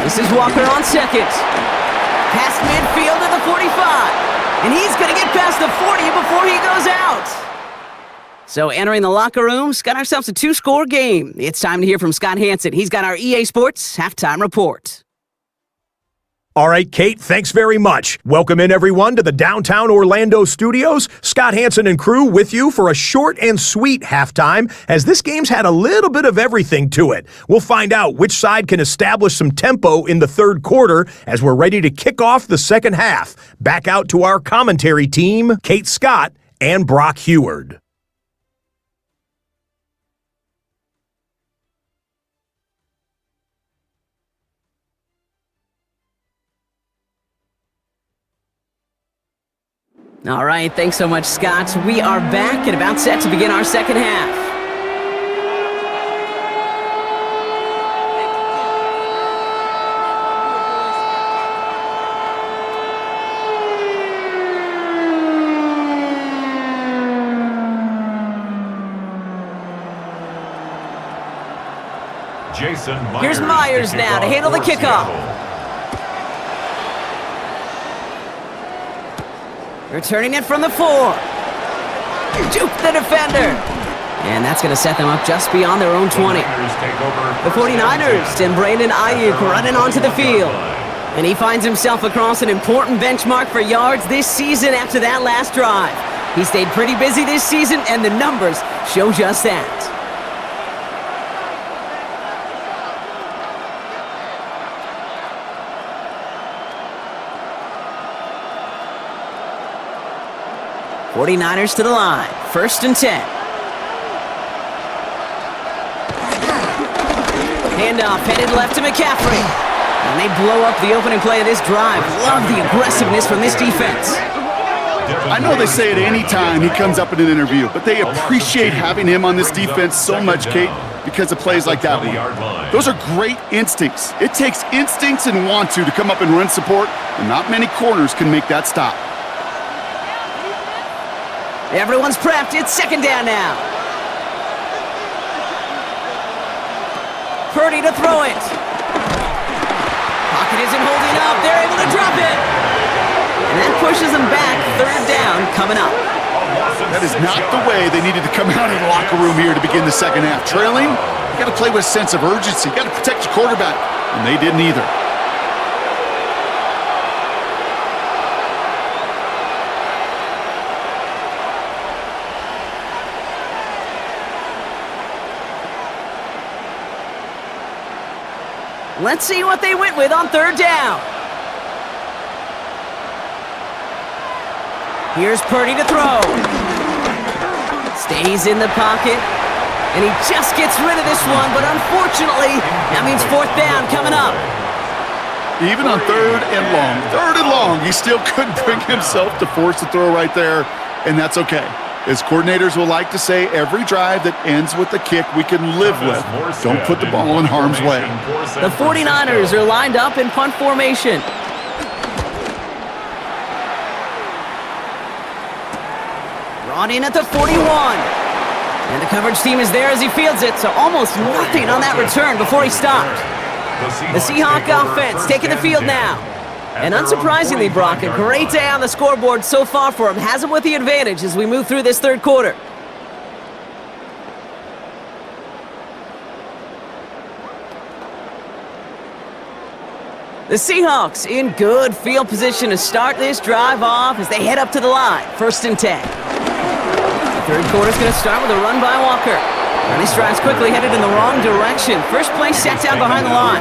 This is Walker on second. Past midfield to the 45. And he's going to get past the 40 before he goes out. So entering the locker room, got ourselves a 2-score game. It's time to hear from Scott Hansen. He's got our EA Sports halftime report. All right, Kate, thanks very much. Welcome in, everyone, to the downtown Orlando studios. Scott Hansen and crew with you for a short and sweet halftime, as this game's had a little bit of everything to it. We'll find out which side can establish some tempo in the third quarter as we're ready to kick off the second half. Back out to our commentary team, Kate Scott and Brock Heward. All right, thanks so much, Scott. We are back and about set to begin our second half. Jason Myers. Here's Myers now to handle the kickoff. Returning it from the 4. Juke the defender. And that's going to set them up just beyond their own 20. The 49ers and Brandon Ayuk running onto the field. And he finds himself across an important benchmark for yards this season after that last drive. He stayed pretty busy this season, and the numbers show just that. '49ers to the line. 1st and 10. Handoff headed left to McCaffrey. And they blow up the opening play of this drive. Love the aggressiveness from this defense. I know they say it any time he comes up in an interview, but they appreciate having him on this defense so much, Kate, because of plays like that one. Those are great instincts. It takes instincts and want to come up and run support, and not many corners can make that stop. Everyone's prepped. It's 2nd down now. Purdy to throw it. Pocket isn't holding up. They're able to drop it. And that pushes them back. 3rd down coming up. That is not the way they needed to come out of the locker room here to begin the second half. Trailing, you got to play with a sense of urgency. You got to protect your quarterback. And they didn't either. Let's see what they went with on third down. Here's Purdy to throw. Stays in the pocket. And he just gets rid of this one, but unfortunately, that means fourth down coming up. Even on third and long, he still couldn't bring himself to force the throw right there, and that's okay. As coordinators will like to say, every drive that ends with a kick we can live with. Don't put the ball in harm's way. The 49ers are lined up in punt formation. Brought in at the 41. And the coverage team is there as he fields it, so almost nothing on that return before he stopped. The Seahawks offense taking the field now. And unsurprisingly, Brock, a great day on the scoreboard so far for him. Has him with the advantage as we move through this third quarter. The Seahawks in good field position to start this drive off as they head up to the line. 1st and 10. Third quarter's going to start with a run by Walker. And he strides quickly, headed in the wrong direction. First play set down behind the line.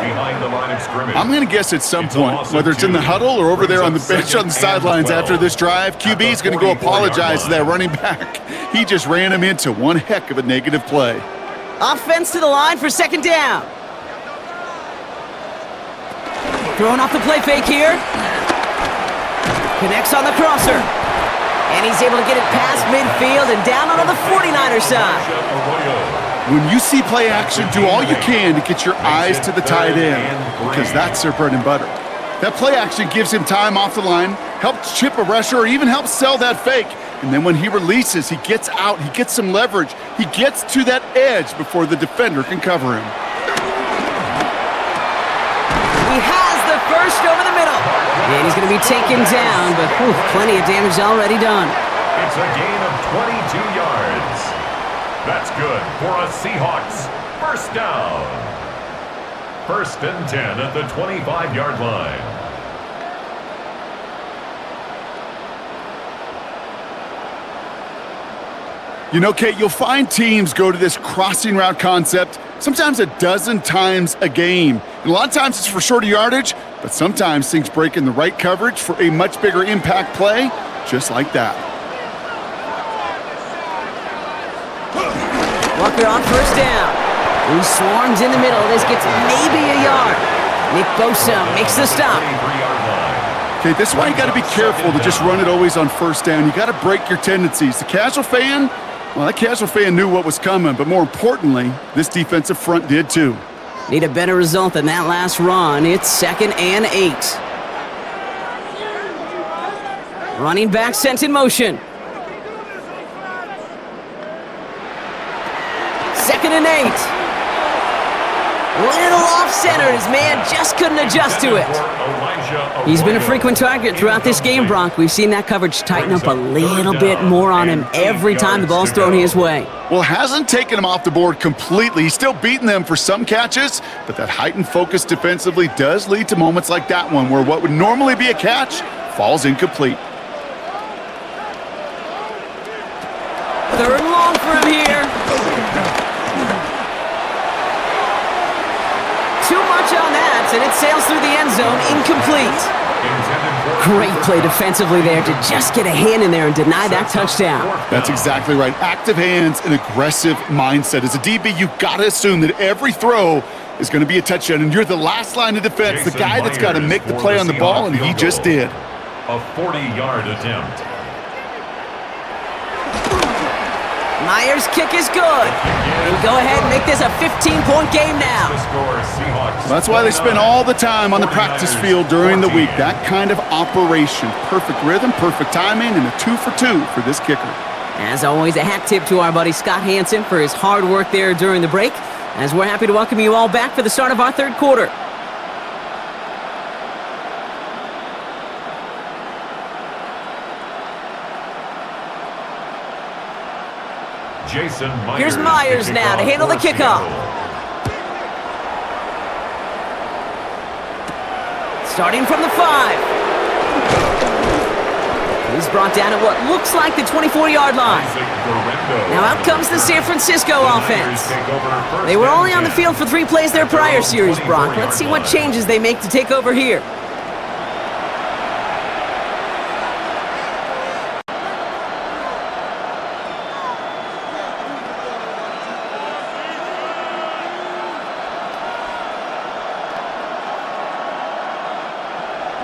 I'm going to guess at some point, whether it's in the huddle or over there on the bench on the sidelines after this drive, QB is going to go apologize to that running back. He just ran him into one heck of a negative play. Offense to the line for 2nd down. Throwing off the play fake here. Connects on the crosser. And he's able to get it past midfield and down onto the 49er side. When you see play action, do all you can to get your eyes to the tight end, because that's their bread and butter. That play action gives him time off the line, helps chip a rusher, or even helps sell that fake. And then when he releases, he gets out, he gets some leverage. He gets to that edge before the defender can cover him. He has the first over the middle. And he's going to be taken down, but plenty of damage already done. It's a gain of 22 yards. That's good for a Seahawks first down. 1st and 10 at the 25-yard line. You know, Kate, you'll find teams go to this crossing route concept sometimes a dozen times a game. And a lot of times it's for shorter yardage, but sometimes things break in the right coverage for a much bigger impact play, just like that. Walker on 1st down. He swarms in the middle. This gets maybe a yard. Nick Bosa makes the stop. Okay, this is why you got to be careful to just run it always on 1st down. You got to break your tendencies. The casual fan, well, that casual fan knew what was coming, but more importantly, this defensive front did too. Need a better result than that last run. It's 2nd and 8. Running back sent in motion. 2nd and 8. Little off-center. His man just couldn't adjust to it. He's been a frequent target throughout this game, Brock. We've seen that coverage tighten up a little bit more on him every time the ball's thrown his way. Well, hasn't taken him off the board completely. He's still beating them for some catches, but that heightened focus defensively does lead to moments like that one where what would normally be a catch falls incomplete. 3rd and long for him here. Too much on that, and it sails through the end zone, incomplete. Great play defensively there to just get a hand in there and deny that touchdown. That's exactly right. Active hands and aggressive mindset. As a DB, you got to assume that every throw is going to be a touchdown, and you're the last line of defense, the guy that's got to make the play on the ball, and he just did. A 40-yard attempt. Myers' kick is good. And go ahead and make this a 15-point game now. That's why they spend all the time on the practice field during the week. That kind of operation. Perfect rhythm, perfect timing, and a 2 for 2 for this kicker. As always, a hat tip to our buddy Scott Hansen for his hard work there during the break, as we're happy to welcome you all back for the start of our third quarter. Here's Myers now to handle the kickoff. Starting from the 5. He's brought down at what looks like the 24-yard line. Now out comes the San Francisco offense. They were only on the field for 3 plays their prior series, Brock. Let's see what changes they make to take over here.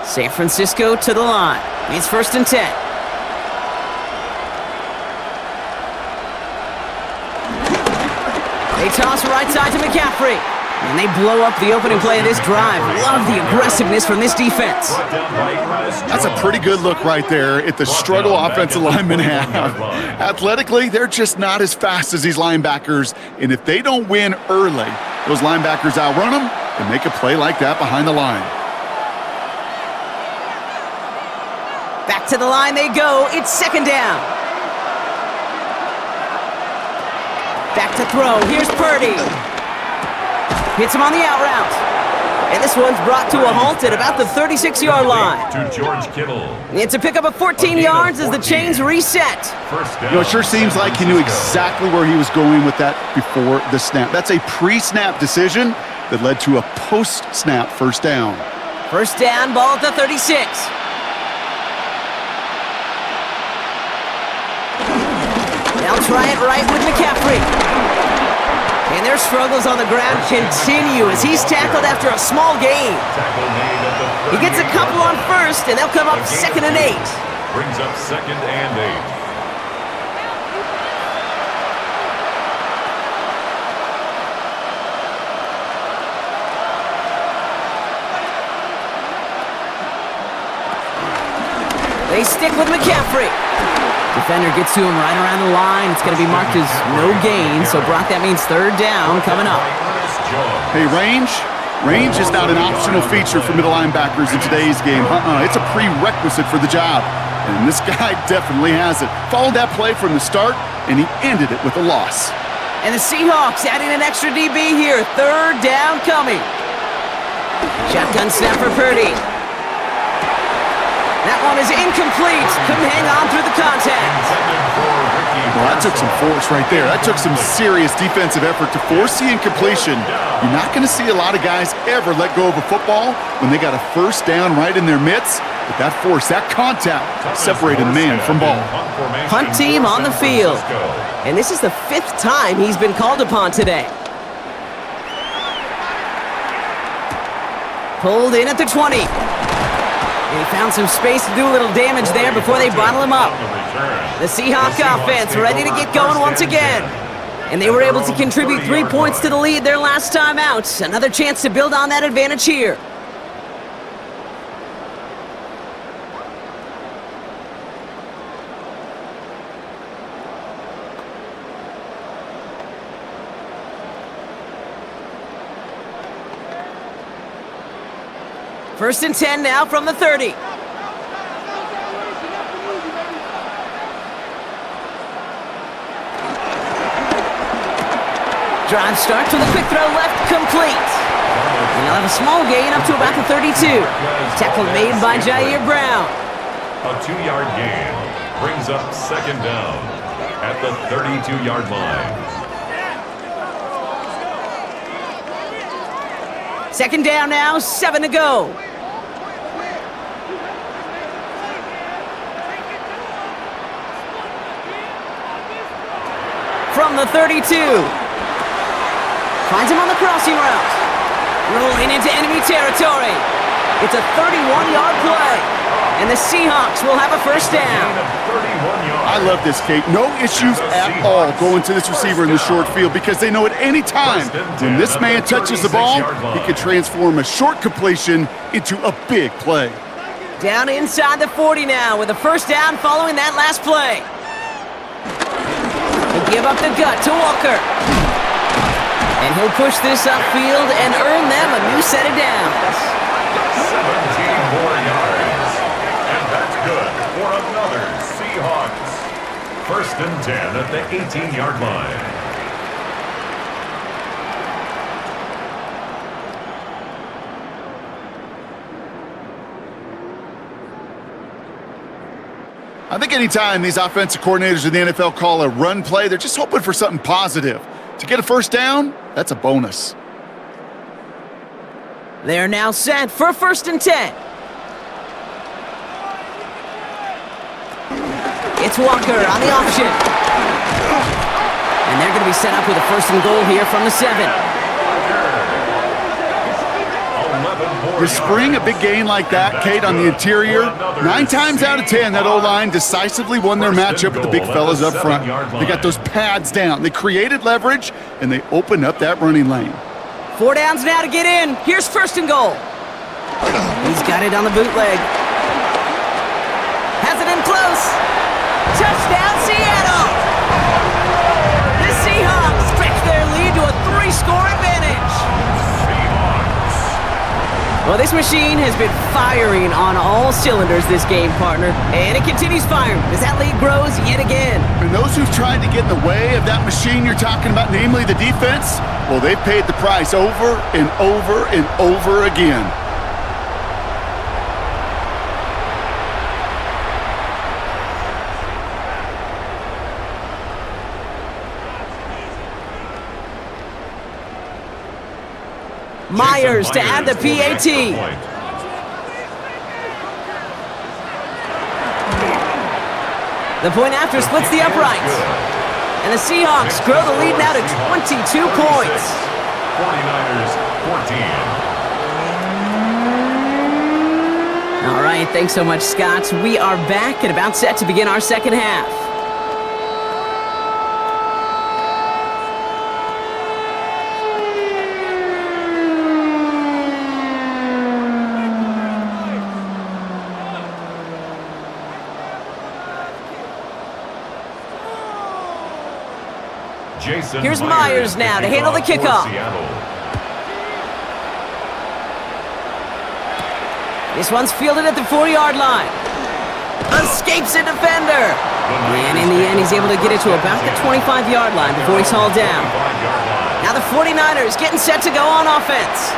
San Francisco to the line. It's 1st and 10. They toss right side to McCaffrey. And they blow up the opening play of this drive. Love the aggressiveness from this defense. That's a pretty good look right there at the struggle offensive linemen have. Athletically, they're just not as fast as these linebackers. And if they don't win early, those linebackers outrun them and make a play like that behind the line. Back to the line they go. It's 2nd down. Back to throw. Here's Purdy. Hits him on the out route. And this one's brought to a halt at about the 36-yard line. To George Kittle. It's a pickup of 14 yards as the chains reset. It sure seems like he knew exactly where he was going with that before the snap. That's a pre-snap decision that led to a post-snap 1st down. 1st down, ball at the 36. They'll try it right with McCaffrey. And their struggles on the ground continue as he's tackled after a small gain. He gets a couple on 1st, and they'll come up 2nd and 8. Brings up 2nd and 8. They stick with McCaffrey. Defender gets to him right around the line. It's going to be marked as no gain, so Brock, that means 3rd down coming up. Hey, range is not an optional feature for middle linebackers in today's game. It's a prerequisite for the job, and this guy definitely has it. Followed that play from the start, and he ended it with a loss. And the Seahawks adding an extra DB here. 3rd down coming. Shotgun snap for Purdy. That one is incomplete. Couldn't hang on through the contact. Well, that took some force right there. That took some serious defensive effort to force the incompletion. You're not going to see a lot of guys ever let go of a football when they got a 1st down right in their midst. But that force, that contact, separated man from ball. Punt team on the field. And this is the 5th time he's been called upon today. Pulled in at the 20. And he found some space to do a little damage there before they bottle him up. The Seahawks offense ready to get going once again. And they were able to contribute 3 points to the lead their last time out. Another chance to build on that advantage here. First and 10 now from the 30. Drive starts with a quick throw left, complete. And he'll have a small gain up to about the 32. Tackle made by Jair Brown. A 2-yard gain brings up 2nd down at the 32-yard line. 2nd down now, 7 to go. From the 32. Finds him on the crossing route. Rolling into enemy territory. It's a 31-yard play. And the Seahawks will have a 1st down. I love this, Kate. No issues at all going to this receiver in the short field because they know at any time when this man touches the ball, he can transform a short completion into a big play. Down inside the 40 now with a 1st down following that last play. They give up the gut to Walker. And he'll push this upfield and earn them a new set of downs. 17 more yards. And that's good for another Seahawks. 1st and 10 at the 18-yard line. I think anytime these offensive coordinators in the NFL call a run play, they're just hoping for something positive. To get a first down, that's a bonus. They're now set for 1st and 10. It's Walker on the option. And they're going to be set up with a 1st and goal here from the 7. You spring a big gain like that, Kate, on the interior, 9 times out of 10, that O-line decisively won their matchup with the big fellas up front. They got those pads down. They created leverage, and they opened up that running lane. 4 downs now to get in. Here's 1st and goal. He's got it on the bootleg. Has it in close. Touchdown, Seattle! The Seahawks stretch their lead to a 3-score advantage. Well, this machine has been firing on all cylinders this game, partner. And it continues firing as that lead grows yet again. And those who've tried to get in the way of that machine you're talking about, namely the defense, well, they've paid the price over and over and over again. Myers to add the PAT. The point after splits the uprights. And the Seahawks grow the lead now to 22 points. 49ers 14. All right, thanks so much, Scott. We are back and about set to begin our second half. Here's Myers now to handle the kickoff. This one's fielded at the 40-yard line. Escapes a defender. And in the end, he's able to get it to about the 25-yard line before he's hauled down. Now the 49ers getting set to go on offense.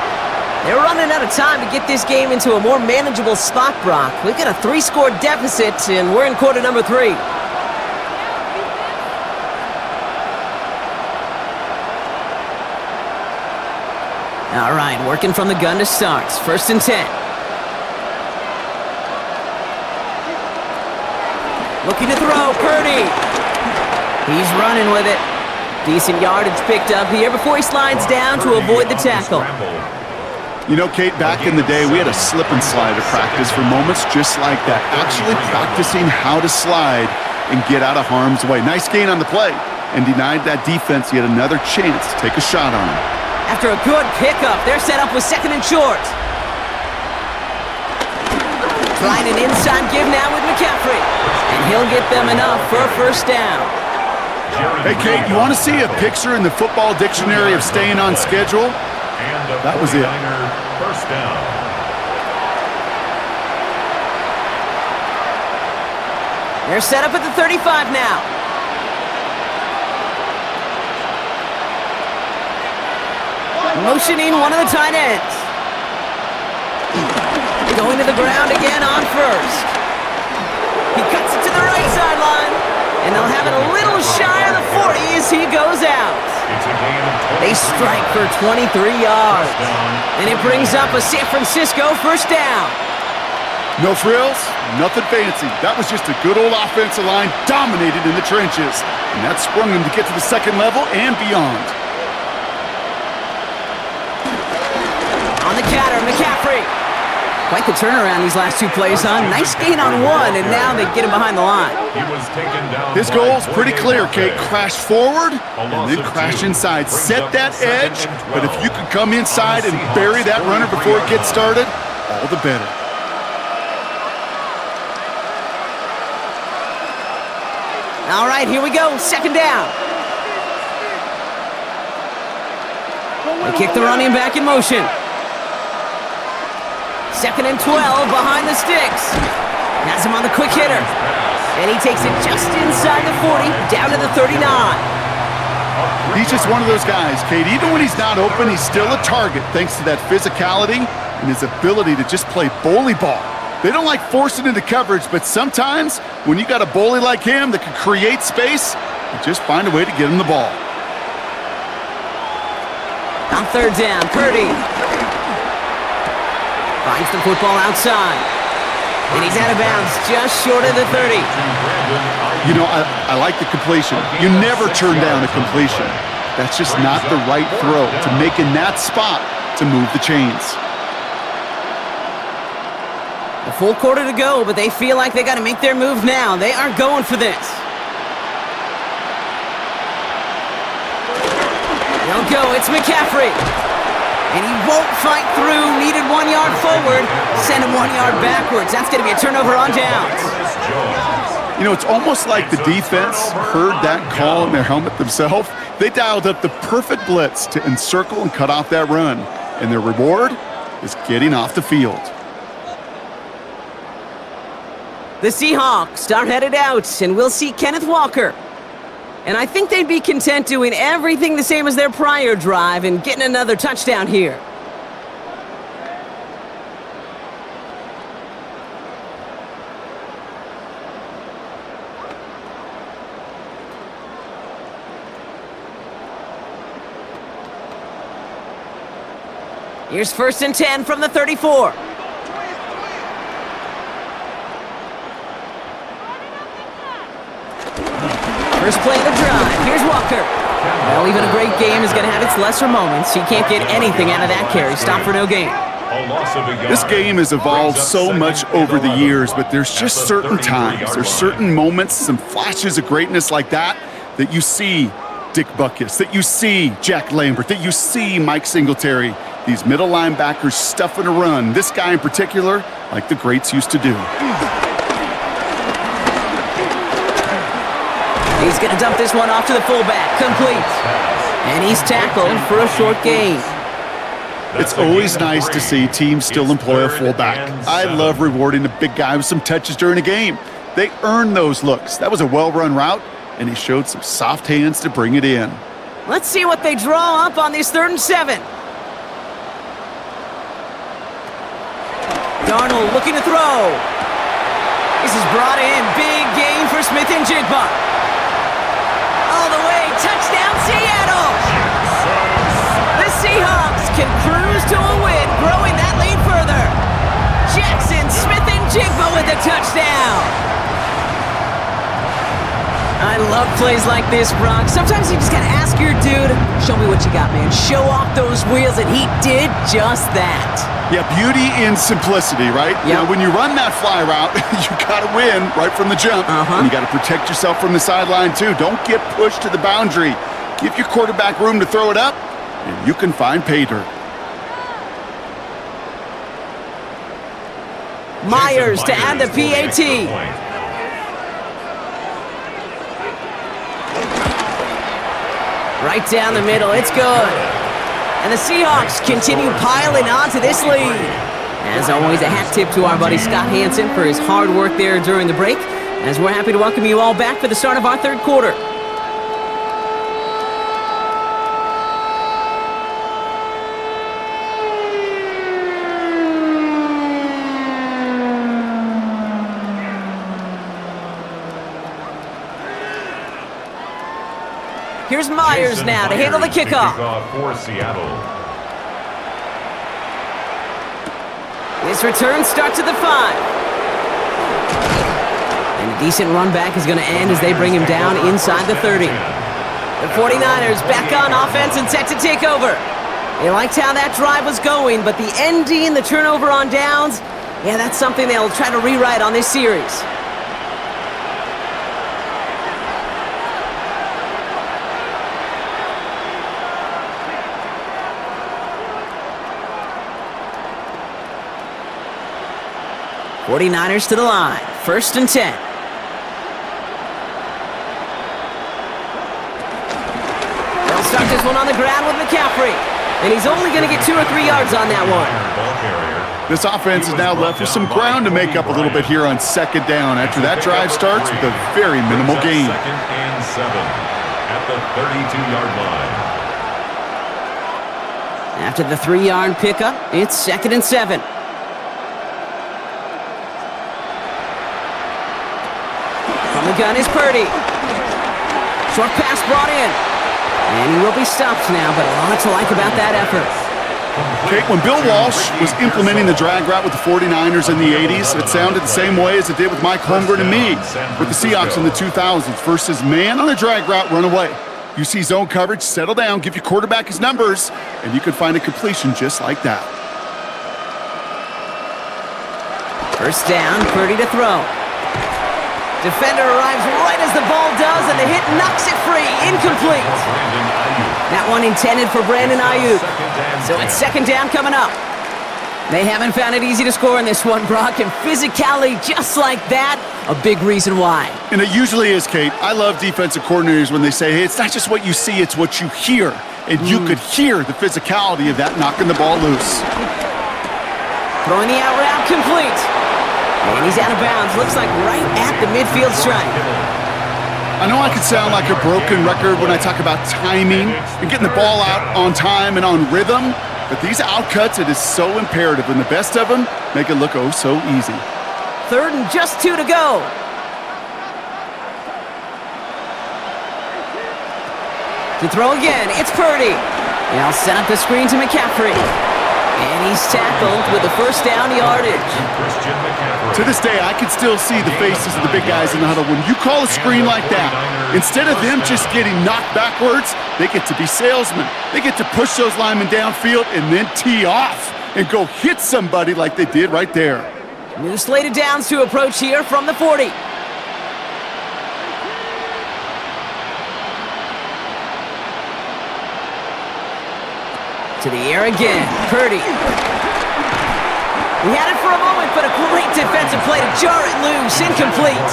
They're running out of time to get this game into a more manageable spot, Brock. We've got a 3-score deficit, and we're in quarter number 3. All right, working from the gun to start. 1st and 10. Looking to throw, Purdy. He's running with it. Decent yardage picked up here before he slides down to avoid the tackle. You know, Kate, back in the day, we had a slip and slide of practice for moments just like that. Actually practicing how to slide and get out of harm's way. Nice gain on the play, and denied that defense yet another chance to take a shot on him. After a good pickup, they're set up with 2nd and short. Trying an inside give now with McCaffrey. And he'll get them enough for a 1st down. Hey, Kate, you want to see a picture in the football dictionary of staying on schedule? That was it. 1st down. They're set up at the 35 now. Motioning one of the tight ends. Going to the ground again on 1st. He cuts it to the right sideline. And they'll have it a little shy of the 40 as he goes out. They strike for 23 yards. And it brings up a San Francisco 1st down. No frills, nothing fancy. That was just a good old offensive line dominated in the trenches. And that sprung them to get to the 2nd level and beyond. On the counter, McCaffrey. Quite the turnaround these last 2 plays, huh? Nice gain on 1, and now they get him behind the line. His goal's pretty clear, Kate. Crash forward and then crash inside. Set that edge, but if you can come inside and bury that runner before it gets started, all the better. All right, here we go. 2nd down. They kick the running back in motion. 2nd and 12 behind the sticks. Has him on the quick hitter. And he takes it just inside the 40, down to the 39. He's just one of those guys, Kate. Even when he's not open, he's still a target thanks to that physicality and his ability to just play bully ball. They don't like forcing into coverage, but sometimes when you got a bully like him that can create space, you just find a way to get him the ball. On third down, Purdy finds the football outside. And he's out of bounds, just short of the 30. You know, I like the completion. You never turn down a completion. That's just not the right throw to make in that spot to move the chains. A full quarter to go, but they feel like they got to make their move now. They are going for this. They'll go. It's McCaffrey. And he won't fight through. Needed 1 yard forward. Send him 1 yard backwards. That's going to be a turnover on downs. You know, it's almost like the defense heard that call in their helmet themselves. They dialed up the perfect blitz to encircle and cut off that run. And their reward is getting off the field. The Seahawks are headed out, and we'll see Kenneth Walker. And I think they'd be content doing everything the same as their prior drive and getting another touchdown here. Here's 1st and 10 from the 34. First play of the drive. Here's Walker. Well, even a great game is going to have its lesser moments. He can't get anything out of that carry. Stop for no gain. This game has evolved so much over the years, but there's just certain times, there's certain moments, some flashes of greatness like that you see Dick Butkus, that you see Jack Lambert, that you see Mike Singletary. These middle linebackers stuffing a run. This guy in particular, like the greats used to do. He's going to dump this one off to the fullback. Complete. And he's tackled for a short gain. It's always nice to see teams still employ a fullback. I love rewarding a big guy with some touches during a game. They earn those looks. That was a well-run route, and he showed some soft hands to bring it in. Let's see what they draw up on this 3rd and 7. Darnold looking to throw. This is brought in. Big gain for Smith and Jigba. All the way, touchdown Seattle! The Seahawks can cruise to a win, growing that lead further. Jackson, Smith, and Jigba with a touchdown. I love plays like this, Brock. Sometimes you just gotta ask your dude, show me what you got, man. Show off those wheels, and he did just that. Yeah, beauty in simplicity, right? Yep. Now, when you run that fly route, you got to win right from the jump. And you got to protect yourself from the sideline, too. Don't get pushed to the boundary. Give your quarterback room to throw it up, and you can find pay dirt. Myers to add the PAT. Right down the middle. It's good. And the Seahawks continue piling on to this lead. As always, a hat tip to our buddy Scott Hansen for his hard work there during the break, as we're happy to welcome you all back for the start of our 3rd quarter. Here's Myers now to handle the kickoff. For Seattle. This return starts at the 5. And a decent run back is going to end as they bring him down inside the 30. The 49ers back on offense and set to take over. They liked how that drive was going, but the ending, the turnover on downs, yeah, that's something they'll try to rewrite on this series. '49ers to the line. 1st and 10. They'll start this one on the ground with McCaffrey. And he's only going to get 2 or 3 yards on that one. This offense is now left with some ground to make up a little bit here on 2nd down after that drive starts with a very minimal gain. 2nd and 7 at the 32-yard line. After the 3-yard pickup, it's 2nd and 7. the gun is Purdy. Short pass brought in. And he will be stopped now, but a lot to like about that effort. Kate, when Bill Walsh was implementing the drag route with the 49ers in the 80s, it sounded the same way as it did with Mike Holmgren and me with the Seahawks in the 2000s. Versus man on a drag route, run away. You see zone coverage, settle down, give your quarterback his numbers, and you can find a completion just like that. First down, Purdy to throw. Defender arrives right as the ball does, and the hit knocks it free. Incomplete. That one intended for Brandon Ayuk. So it's second down coming up. They haven't found it easy to score in this one, Brock, and physicality just like that, a big reason why. And it usually is, Kate. I love defensive coordinators when they say, hey, it's not just what you see, it's what you hear. And you could hear the physicality of that knocking the ball loose. Throwing the out route complete. And he's out of bounds. Looks like right at the midfield stripe. I know I could sound like a broken record when I talk about timing and getting the ball out on time and on rhythm, but these outcuts, it is so imperative, and the best of them make it look oh so easy. Third and just 2 to go. To throw again, it's Purdy. Now set up the screen to McCaffrey. And he's tackled with the first down yardage. To this day, I can still see the faces of the big guys in the huddle. When you call a screen like that, instead of them just getting knocked backwards, they get to be salesmen. They get to push those linemen downfield and then tee off and go hit somebody like they did right there. New slated downs to approach here from the 40. To the air again, Purdy. He had it for a moment, but a great defensive play to jar it loose, incomplete.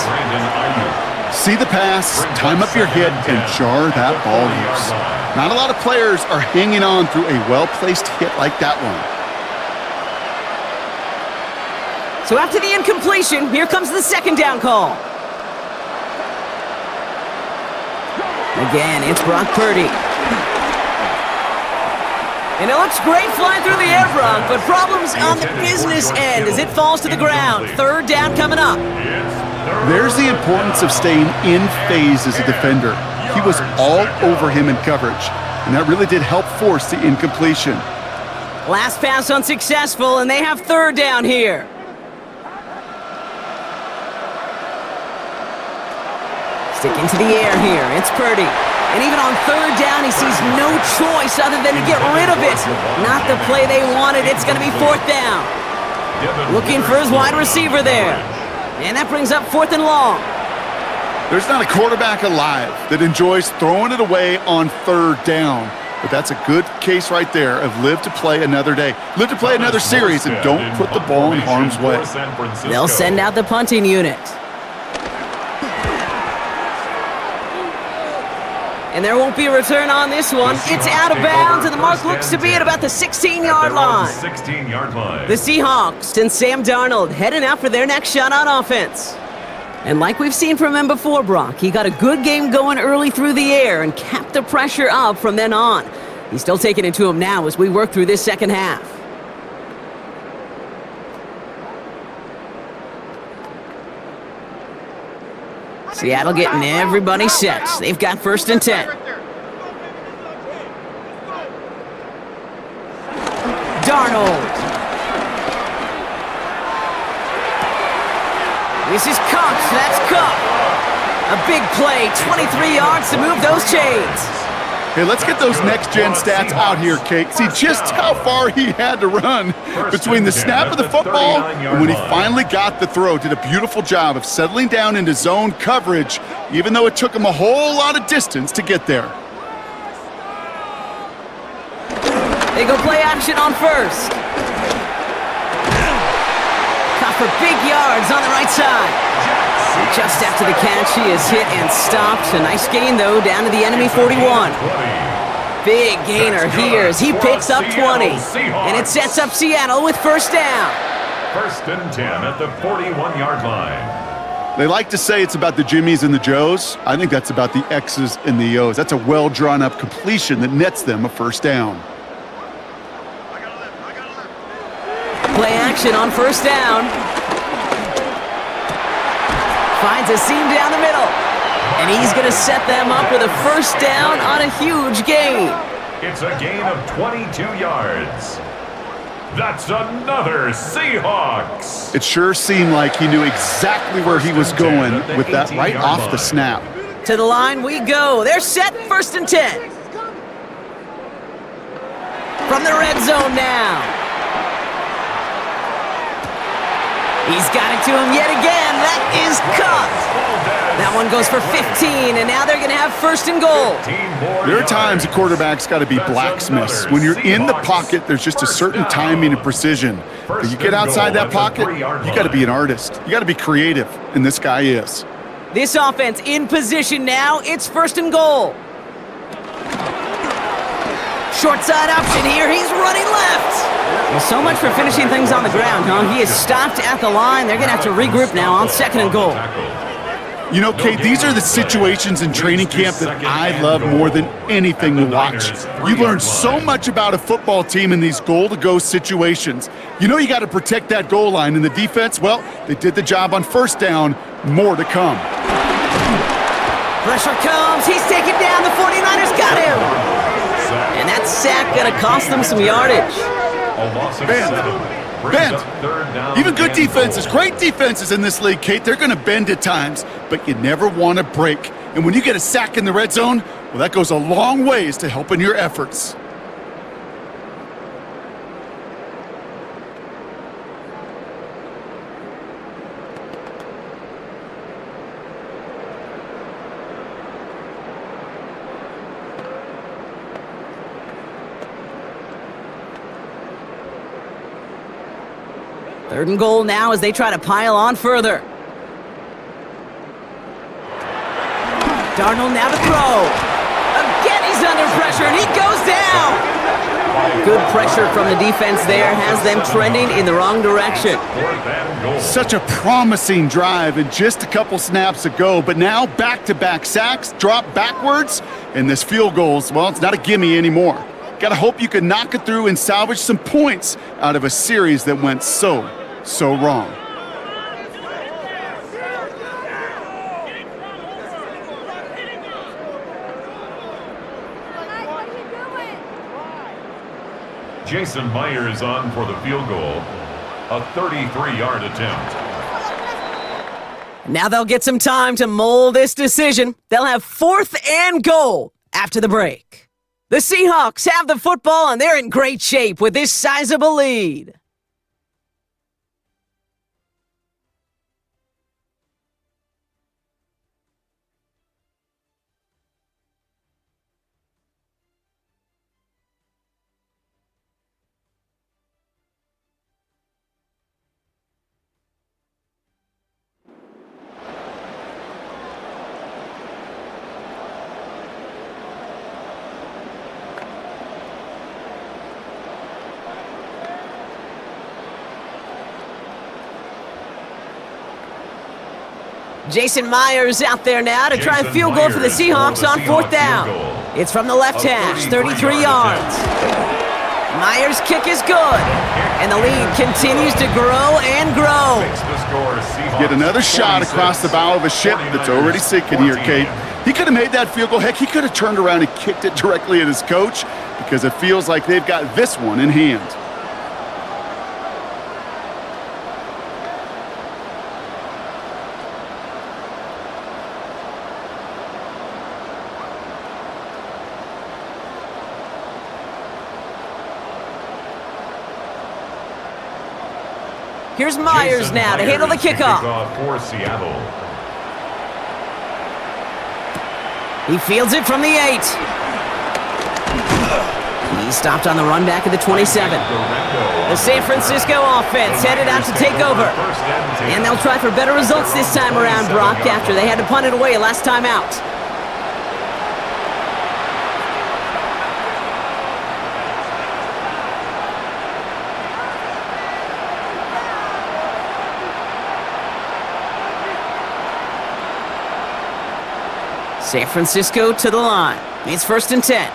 See the pass, time up your hit, and jar that ball loose. Not a lot of players are hanging on through a well-placed hit like that one. So after the incompletion, here comes the second down call. Again, it's Brock Purdy. And it looks great flying through the air, Brock, but problems on the business end as it falls to the ground. Third down coming up. There's the importance of staying in phase as a defender. He was all over him in coverage, and that really did help force the incompletion. Last pass unsuccessful, and they have third down here. Sticking to the air here, it's Purdy. And even on third down, he sees no choice other than to get rid of it. Not the play they wanted. It's going to be fourth down. Looking for his wide receiver there. And that brings up fourth and long. There's not a quarterback alive that enjoys throwing it away on third down. But that's a good case right there of live to play another day. Live to play another series and don't put the ball in harm's way. They'll send out the punting unit. And there won't be a return on this one. It's out of bounds, and the mark looks to be at about the 16-yard line. The Seahawks and Sam Darnold heading out for their next shot on offense. And like we've seen from him before, Brock, he got a good game going early through the air and kept the pressure up from then on. He's still taking it to him now as we work through this second half. Seattle getting everybody set. They've got first and 10. Darnold. This is Cox. That's Cup. A big play, 23 yards to move those chains. Hey, let's get those next-gen stats out here, Kate. See just how far he had to run between the snap of the football and when he finally got the throw. Did a beautiful job of settling down into zone coverage, even though it took him a whole lot of distance to get there. They go play action on first. Caught for big yards on the right side. Just after the catch, he is hit and stopped. A nice gain, though, down to the enemy 41. Big gainer here as he picks up 20. And it sets up Seattle with first down. First and 10 at the 41-yard line. They like to say it's about the Jimmies and the Joes. I think that's about the X's and the O's. That's a well-drawn-up completion that nets them a first down. Play action on first down. Finds a seam down the middle. And he's going to set them up with a first down on a huge gain. It's a gain of 22 yards. That's another Seahawks. It sure seemed like he knew exactly where he was going with that right off the snap. To the line we go. They're set, 1st and 10. From the red zone now. He's got it to him yet again. That is caught. That one goes for 15, and now they're going to have 1st and goal. There are times a quarterback's got to be blacksmiths. When you're in the pocket, there's just a certain timing and precision. But you get outside that pocket, you got to be an artist. You got to be creative, and this guy is. This offense in position now. It's 1st and goal. Short side option here. He's running left. Well, so much for finishing things on the ground, huh? He is stopped at the line. They're going to have to regroup now on 2nd and goal. You know, Kate, these are the situations in training camp that I love more than anything to watch. You learn so much about a football team in these goal-to-go situations. You know you got to protect that goal line, and the defense, well, they did the job on 1st down. More to come. Pressure comes. He's taken down. The 49ers got him. And that sack going to cost them some yardage. Bend. Even good defenses, great defenses in this league, Kate, they're going to bend at times, but you never want to break. And when you get a sack in the red zone, well, that goes a long ways to helping your efforts. Third and goal now as they try to pile on further. Darnold now to throw. Again, he's under pressure, and he goes down. Good pressure from the defense there has them trending in the wrong direction. Such a promising drive and just a couple snaps ago, but now back-to-back sacks, drop backwards, and this field goal's, well, it's not a gimme anymore. Got to hope you can knock it through and salvage some points out of a series that went so wrong. Jason Myers on for the field goal. A 33-yard attempt. Now they'll get some time to mold this decision. They'll have 4th and goal after the break. The Seahawks have the football, and they're in great shape with this sizable lead. Jason Myers out there now to try a field goal for the Seahawks on 4th down. It's from the left hash, 33 yards. Myers' kick is good, and the lead continues to grow and grow. Get another shot across the bow of a ship that's already sinking here, Kate. He could have made that field goal. Heck, he could have turned around and kicked it directly at his coach because it feels like they've got this one in hand. Here's Myers now to handle the kickoff. For Seattle. He fields it from the 8. He stopped on the run back at the 27. The San Francisco offense headed out to take over. And they'll try for better results this time around, Brock, after they had to punt it away last time out. San Francisco to the line. It's 1st and 10.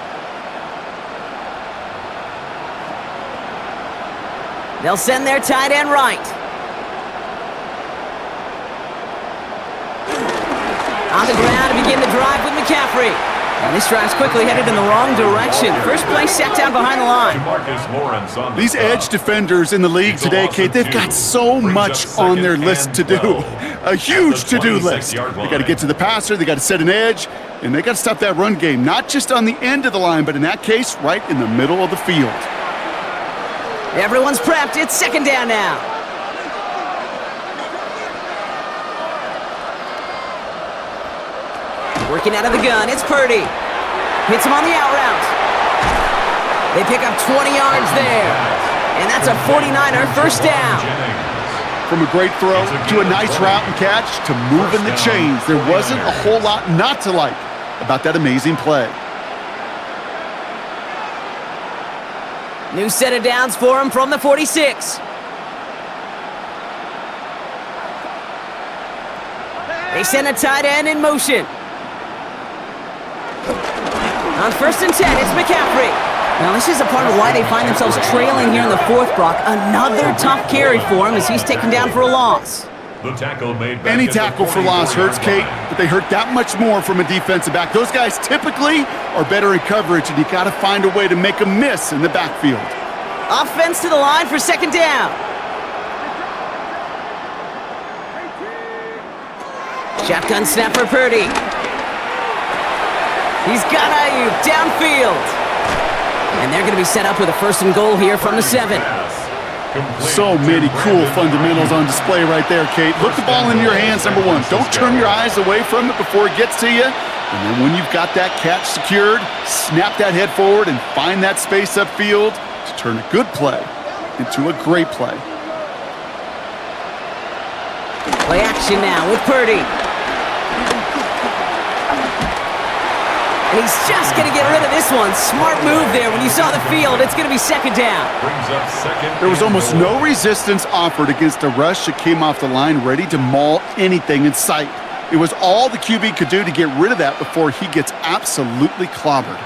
They'll send their tight end right. On the ground to begin the drive with McCaffrey. And this drive's quickly headed in the wrong direction. First play set down behind the line. These edge defenders in the league today, Kate, they've got so much on their list to do. A huge to-do list. They got to get to the passer, they got to set an edge, and they got to stop that run game, not just on the end of the line, but in that case, right in the middle of the field. Everyone's prepped. It's second down now. Working out of the gun, it's Purdy. Hits him on the out route. They pick up 20 yards there. And that's a 49er first down. From a great throw to a nice route and catch to moving the chains, there wasn't a whole lot not to like about that amazing play. New set of downs for him from the 46. They send a tight end in motion. On first and 10, it's McCaffrey. Now, this is a part of why they find themselves trailing here in the fourth, Brock. Another tough carry for him as he's taken down for a loss. Any tackle for loss hurts, Kate, but they hurt that much more from a defensive back. Those guys typically are better in coverage, and you got to find a way to make them miss in the backfield. Offense to the line for second down. Shotgun snap for Purdy. He's got Ayuk downfield. And they're going to be set up with a first and goal here from the 7. So many cool fundamentals on display right there, Kate. Look the ball in your hands, number one. Don't turn your eyes away from it before it gets to you. And then when you've got that catch secured, snap that head forward and find that space upfield to turn a good play into a great play. Play action now with Purdy. And he's just going to get rid of this one. Smart move there. When you saw the field, it's going to be second down. There was almost no resistance offered against a rush that came off the line ready to maul anything in sight. It was all the QB could do to get rid of that before he gets absolutely clobbered.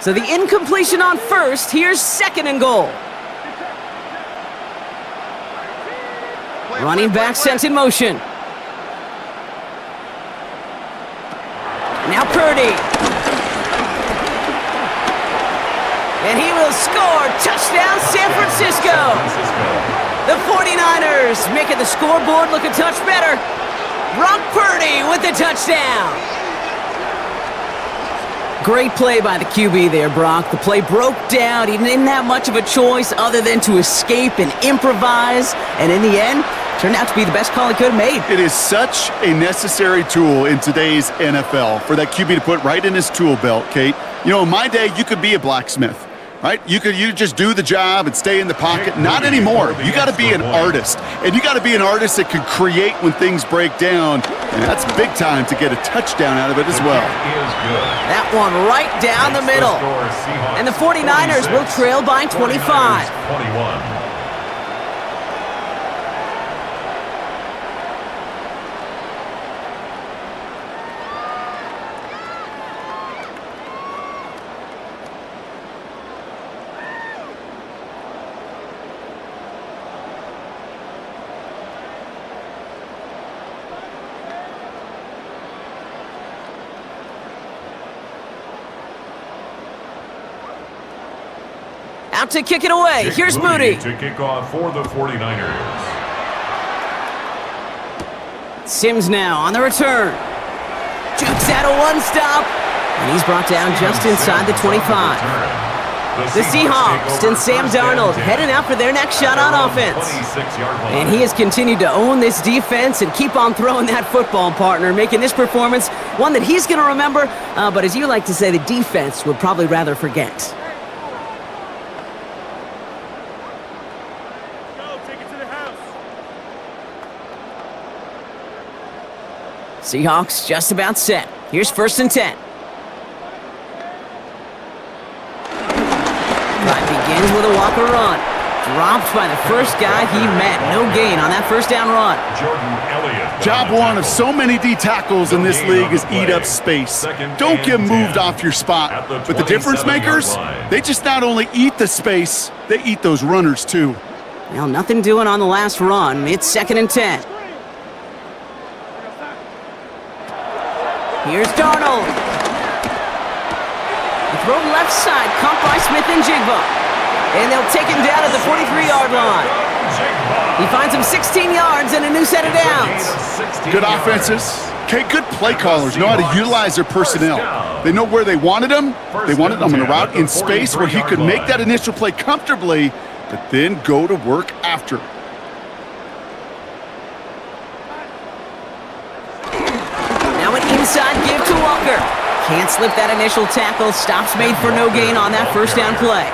So the incompletion on first. Here's second and goal. Running back sent in motion. Now Purdy. And he will score. Touchdown, San Francisco. The 49ers making the scoreboard look a touch better. Brock Purdy with the touchdown. Great play by the QB there, Brock. The play broke down. He didn't have much of a choice other than to escape and improvise. And in the end, turned out to be the best call he could have made. It is such a necessary tool in today's NFL for that QB to put right in his tool belt, Kate. You know, in my day, you could be a blacksmith. Right? You just do the job and stay in the pocket. Not anymore. You got to be an artist. And you got to be an artist that can create when things break down. And that's big time to get a touchdown out of it as well. That one right down the middle. And the 49ers will trail by 25. Out to kick it away. Here's Moody. To kick off for the 49ers. Sims now on the return. Jukes out a one-stop. And he's brought down just inside the 25. The Seahawks and Sam Darnold heading out for their next shot on offense. And he has continued to own this defense and keep on throwing that football, partner, making this performance one that he's going to remember, but as you like to say, the defense would probably rather forget. Seahawks just about set. Here's first and 10. Drive begins with a Walker run. Dropped by the first guy he met. No gain on that first down run. Job one of so many D tackles in this league is eat up space. Don't get moved off your spot. But the difference makers, they just not only eat the space, they eat those runners too. Well, nothing doing on the last run. It's second and 10. Here's Darnold. The throw left side, caught by Smith and Jigba. And they'll take him down at the 43-yard line. He finds him 16 yards and a new set of downs. Good offenses. Okay, good play callers know how to utilize their personnel. They know where they wanted him. They wanted him on a route in space where he could make that initial play comfortably, but then go to work after. Now an inside give to Walker. Can't slip that initial tackle. Stops made for no gain on that first down play.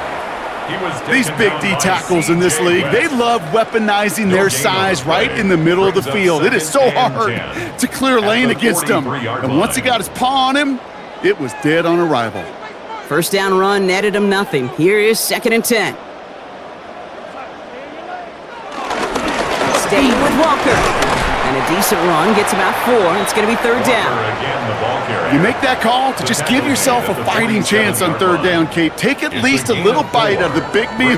These big D tackles in this league, they love weaponizing their size right in the middle of the field. It is so hard to clear lane against them. And once he got his paw on him, it was dead on arrival. First down run netted him nothing. Here is 2nd and 10. Staying with Walker. And a decent run gets about 4. It's going to be 3rd down. You make that call to just give yourself a fighting chance on 3rd down, Kate. Take at least a little bite of the big meal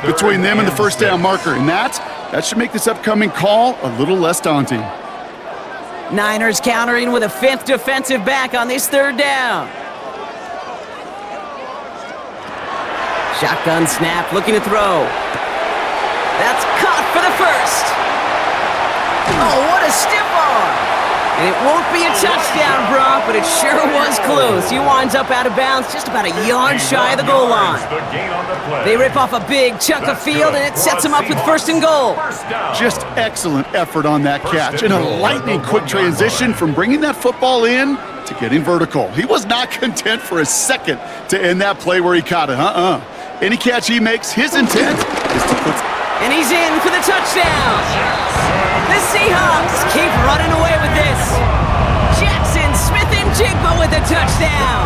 between them and the first down marker. And that should make this upcoming call a little less daunting. Niners countering with a 5th defensive back on this 3rd down. Shotgun snap, looking to throw. That's caught for the first. Oh, what a stiff arm! And it won't be a touchdown, Brock, but it sure was close. He winds up out of bounds just about a yard shy of the goal line. They rip off a big chunk of field, and it sets him up with 1st and goal. Just excellent effort on that catch, and a lightning quick transition from bringing that football in to getting vertical. He was not content for a second to end that play where he caught it. Any catch he makes, his intent is to put... And he's in for the touchdown. The Seahawks keep running away with this. Jackson, Smith, and Jigba with a touchdown.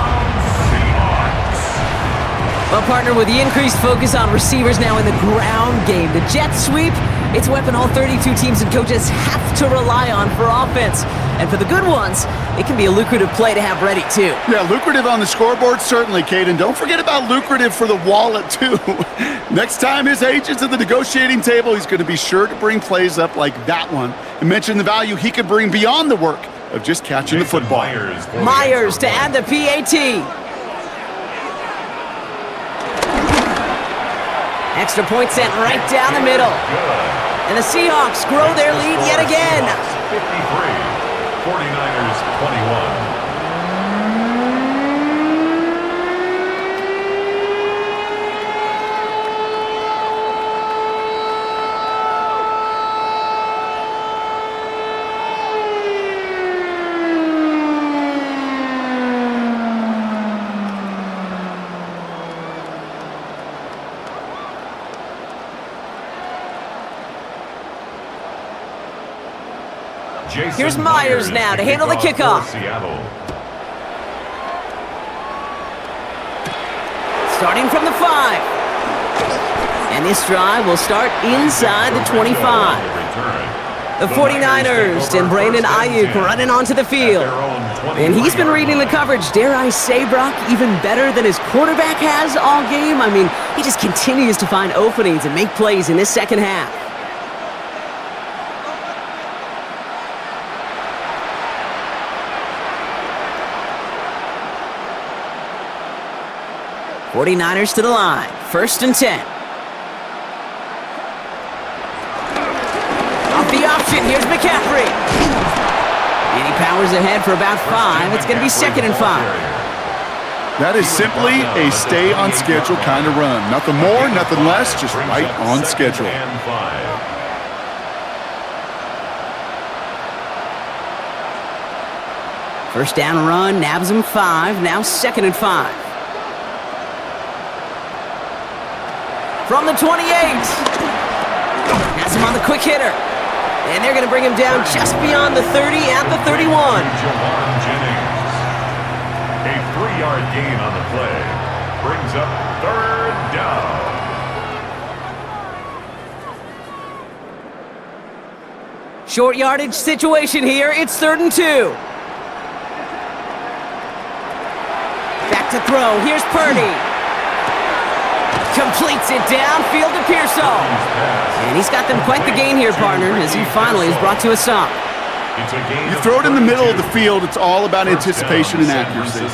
Well, partner, with the increased focus on receivers now in the ground game, the jet sweep, it's a weapon all 32 teams and coaches have to rely on for offense. And for the good ones, it can be a lucrative play to have ready, too. Yeah, lucrative on the scoreboard, certainly, Kate. And don't forget about lucrative for the wallet, too. Next time his agent's at the negotiating table, he's going to be sure to bring plays up like that one and mention the value he could bring beyond the work of just catching the football. Myers to add the PAT. Extra point sent right down the middle. And the Seahawks grow their lead yet again. 53, 49ers 21. Here's Myers now to handle the kickoff. Starting from the 5. And this drive will start inside the 25. The 49ers and Brandon Ayuk running onto the field. And he's been reading the coverage, dare I say, Brock, even better than his quarterback has all game. I mean, he just continues to find openings and make plays in this second half. '49ers to the line. 1st and 10. Off the option, here's McCaffrey. And he powers ahead for about 5. It's going to be 2nd and 5. That is simply a stay on schedule kind of run. Nothing more, nothing less, just right on schedule. First down run, nabs him 5. Now 2nd and 5. From the 28. Has him on the quick hitter. And they're going to bring him down just beyond the 30 at the 31. A 3-yard gain on the play brings up 3rd down. Short yardage situation here. It's 3rd and 2. Back to throw. Here's Purdy. Completes it downfield to Pearsall. And he's got them quite the gain here, partner, as he finally is brought to a stop. You throw it in the middle of the field, it's all about anticipation and accuracy.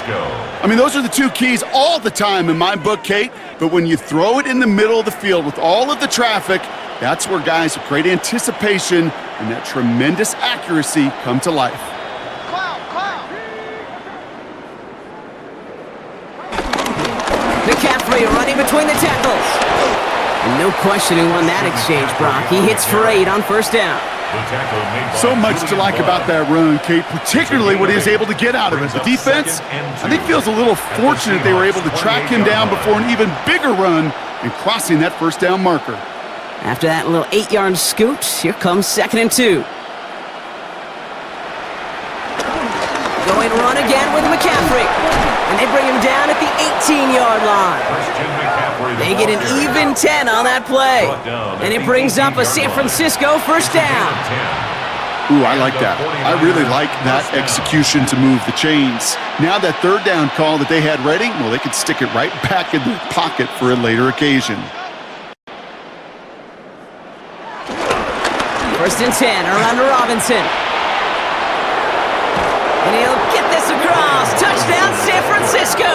I mean, those are the two keys all the time in my book, Kate. But when you throw it in the middle of the field with all of the traffic, that's where guys with great anticipation and that tremendous accuracy come to life. McCaffrey running between the tackles. And no question who won that exchange, Brock. He hits for 8 on first down. So much to like about that run, Kate, particularly what he was able to get out of it. The defense, I think, feels a little fortunate they were able to track him down before an even bigger run and crossing that first down marker. After that little 8-yard scoot, here comes 2nd and 2. Going run again with McCaffrey. And they bring him down at the 18-yard line. They get an even 10 on that play. And it brings up a San Francisco first down. Ooh, I like that. I really like that execution to move the chains. Now that third down call that they had ready, well, they could stick it right back in the pocket for a later occasion. 1st and 10 around to Robinson. And he'll get this across. Touchdown, San Francisco.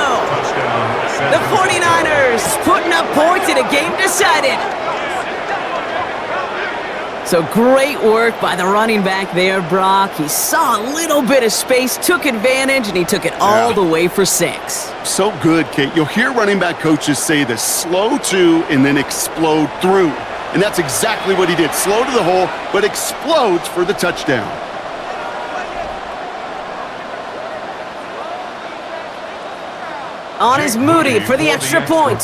The 49ers putting up points in a game decided. So great work by the running back there, Brock. He saw a little bit of space, took advantage, and he took it all the way for 6. So good, Kate. You'll hear running back coaches say this: slow to and then explode through. And that's exactly what he did. Slow to the hole, but explodes for the touchdown. On is Moody for the extra point.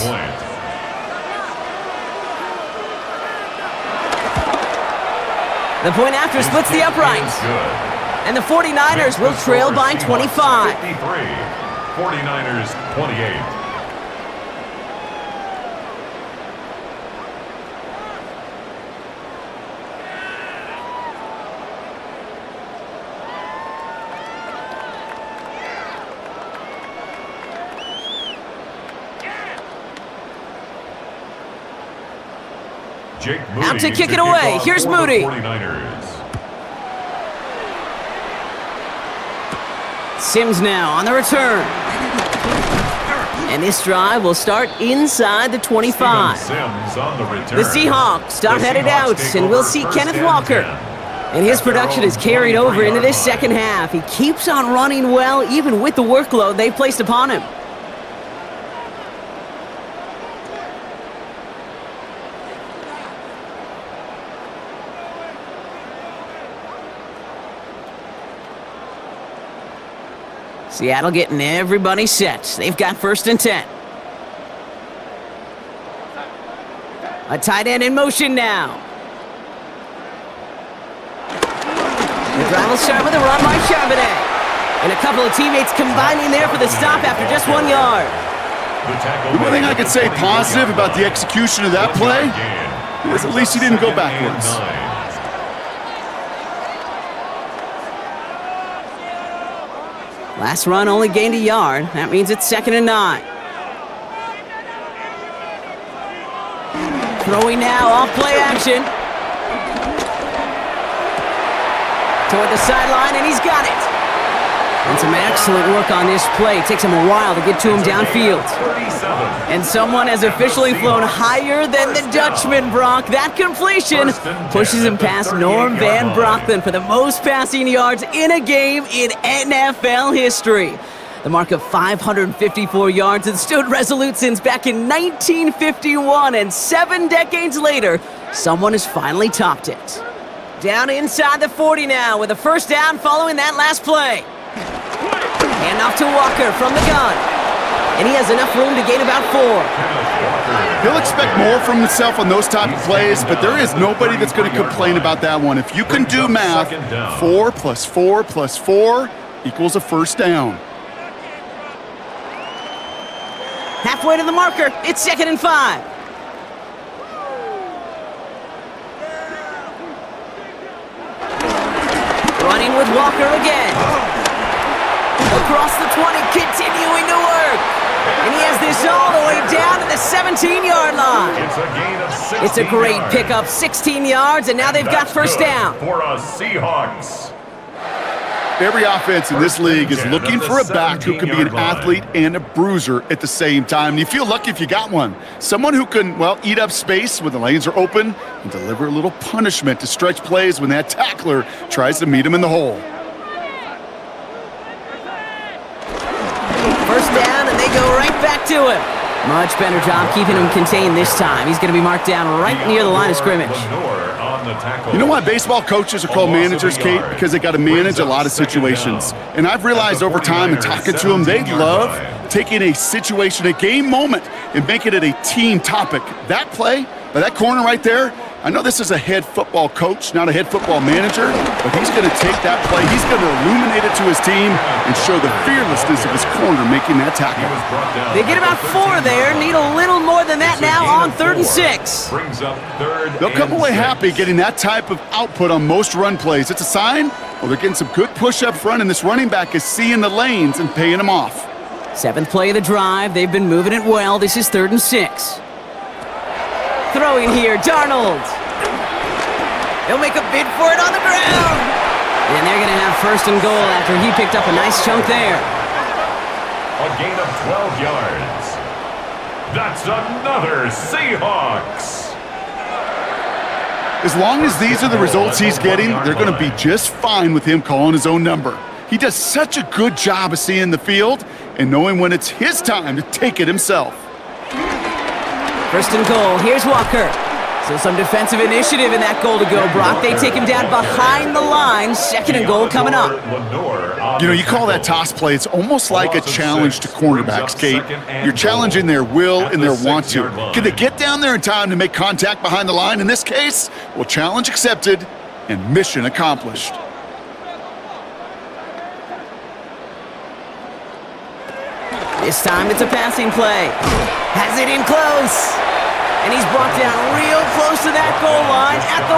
The point after splits the uprights. And the 49ers will trail by 25. 49ers 28. Out to kick it away. Here's Moody. Sims now on the return. And this drive will start inside the 25. The Seahawks are headed out, and we'll see Kenneth Walker. And his production is carried over into this second half. He keeps on running well, even with the workload they've placed upon him. Seattle getting everybody set. They've got 1st and 10. A tight end in motion now. The drive will start with a run by Charbonnet. And a couple of teammates combining there for the stop after just 1 yard. The one thing I could say positive about the execution of that play is at least he didn't go backwards. Last run only gained a yard. That means it's 2nd and 9. Throwing now off play action. Toward the sideline, and he's got it. And some excellent work on this play. It takes him a while to get to him downfield. And someone has officially flown higher than the Dutchman, Brock. That completion pushes him past Norm Van Brocklin for the most passing yards in a game in NFL history. The mark of 554 yards has stood resolute since back in 1951, and 7 decades later, someone has finally topped it. Down inside the 40 now with a first down following that last play. Hand off to Walker from the gun. And he has enough room to gain about 4. He'll expect more from himself on those type of plays, but there is nobody that's going to complain about that one. If you can do math, 4 plus 4 plus 4 equals a first down. Halfway to the marker, it's 2nd and 5. Running with Walker again. Across the 20, continuing to work. And he has this all the way down to the 17-yard line. It's a great pickup, 16 yards, and now they've got first down. For a Seahawks. Every offense in this league is looking for a back who can be an athlete and a bruiser at the same time. And you feel lucky if you got one. Someone who can, well, eat up space when the lanes are open and deliver a little punishment to stretch plays when that tackler tries to meet him in the hole. First down, and they go right back to him. Much better job keeping him contained this time. He's going to be marked down right near the line of scrimmage. You know why baseball coaches are called managers, Kate? Because they got to manage a lot of situations. And I've realized over time and talking to them, they love taking a situation, a game moment, and making it a team topic. That play, by that corner right there, I know this is a head football coach, not a head football manager, but he's going to take that play, he's going to illuminate it to his team and show the fearlessness of his corner making that tackle. They get about 4 there, need a little more than that now on 3rd and 6. They'll come away happy getting that type of output on most run plays. It's a sign, well, they're getting some good push up front, and this running back is seeing the lanes and paying them off. 7th play of the drive, they've been moving it well. This is 3rd and 6. Throwing here, Darnold. He'll make a bid for it on the ground. And they're going to have 1st and goal after he picked up a nice chunk there. A gain of 12 yards. That's another Seahawks. As long as these are the results he's getting, they're going to be just fine with him calling his own number. He does such a good job of seeing the field and knowing when it's his time to take it himself. 1st and goal, here's Walker. So some defensive initiative in that goal to go, Brock. They take him down behind the line. 2nd and goal coming up. You know, you call that toss play, it's almost like a challenge to cornerbacks, Kate. You're challenging their will and their want to. Can they get down there in time to make contact behind the line? In this case, well, challenge accepted and mission accomplished. This time it's a passing play. Has it in close. And he's brought down real close to that goal line at the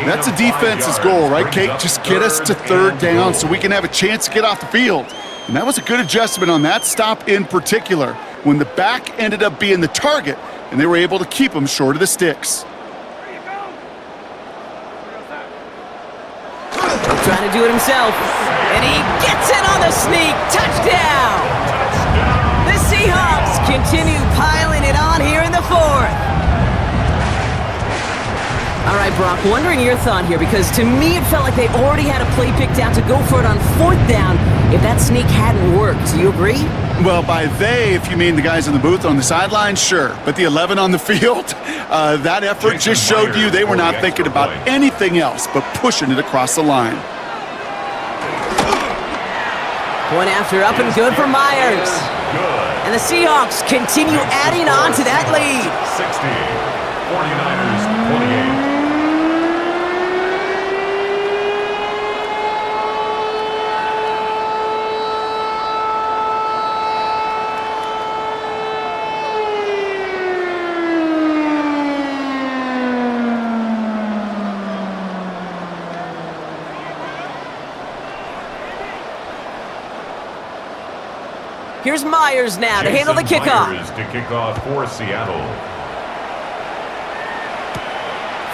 1. That's a defense's goal, right, Kate? Just get us to 3rd down so we can have a chance to get off the field. And that was a good adjustment on that stop in particular, when the back ended up being the target, and they were able to keep him short of the sticks. He'll try to do it himself. And he gets it on the sneak. Touchdown! The Seahawks continue piling it on here in the 4th. All right, Brock, wondering your thought here, because to me it felt like they already had a play picked out to go for it on 4th down if that sneak hadn't worked. Do you agree? Well, by they, if you mean the guys in the booth on the sideline, sure. But the 11 on the field, that effort just showed you they were not thinking about anything else but pushing it across the line. Point after up and good for Myers. And the Seahawks continue adding on to that lead. 60. 49ers 28. Here's Myers now to handle the kickoff. Myers to kick off for Seattle.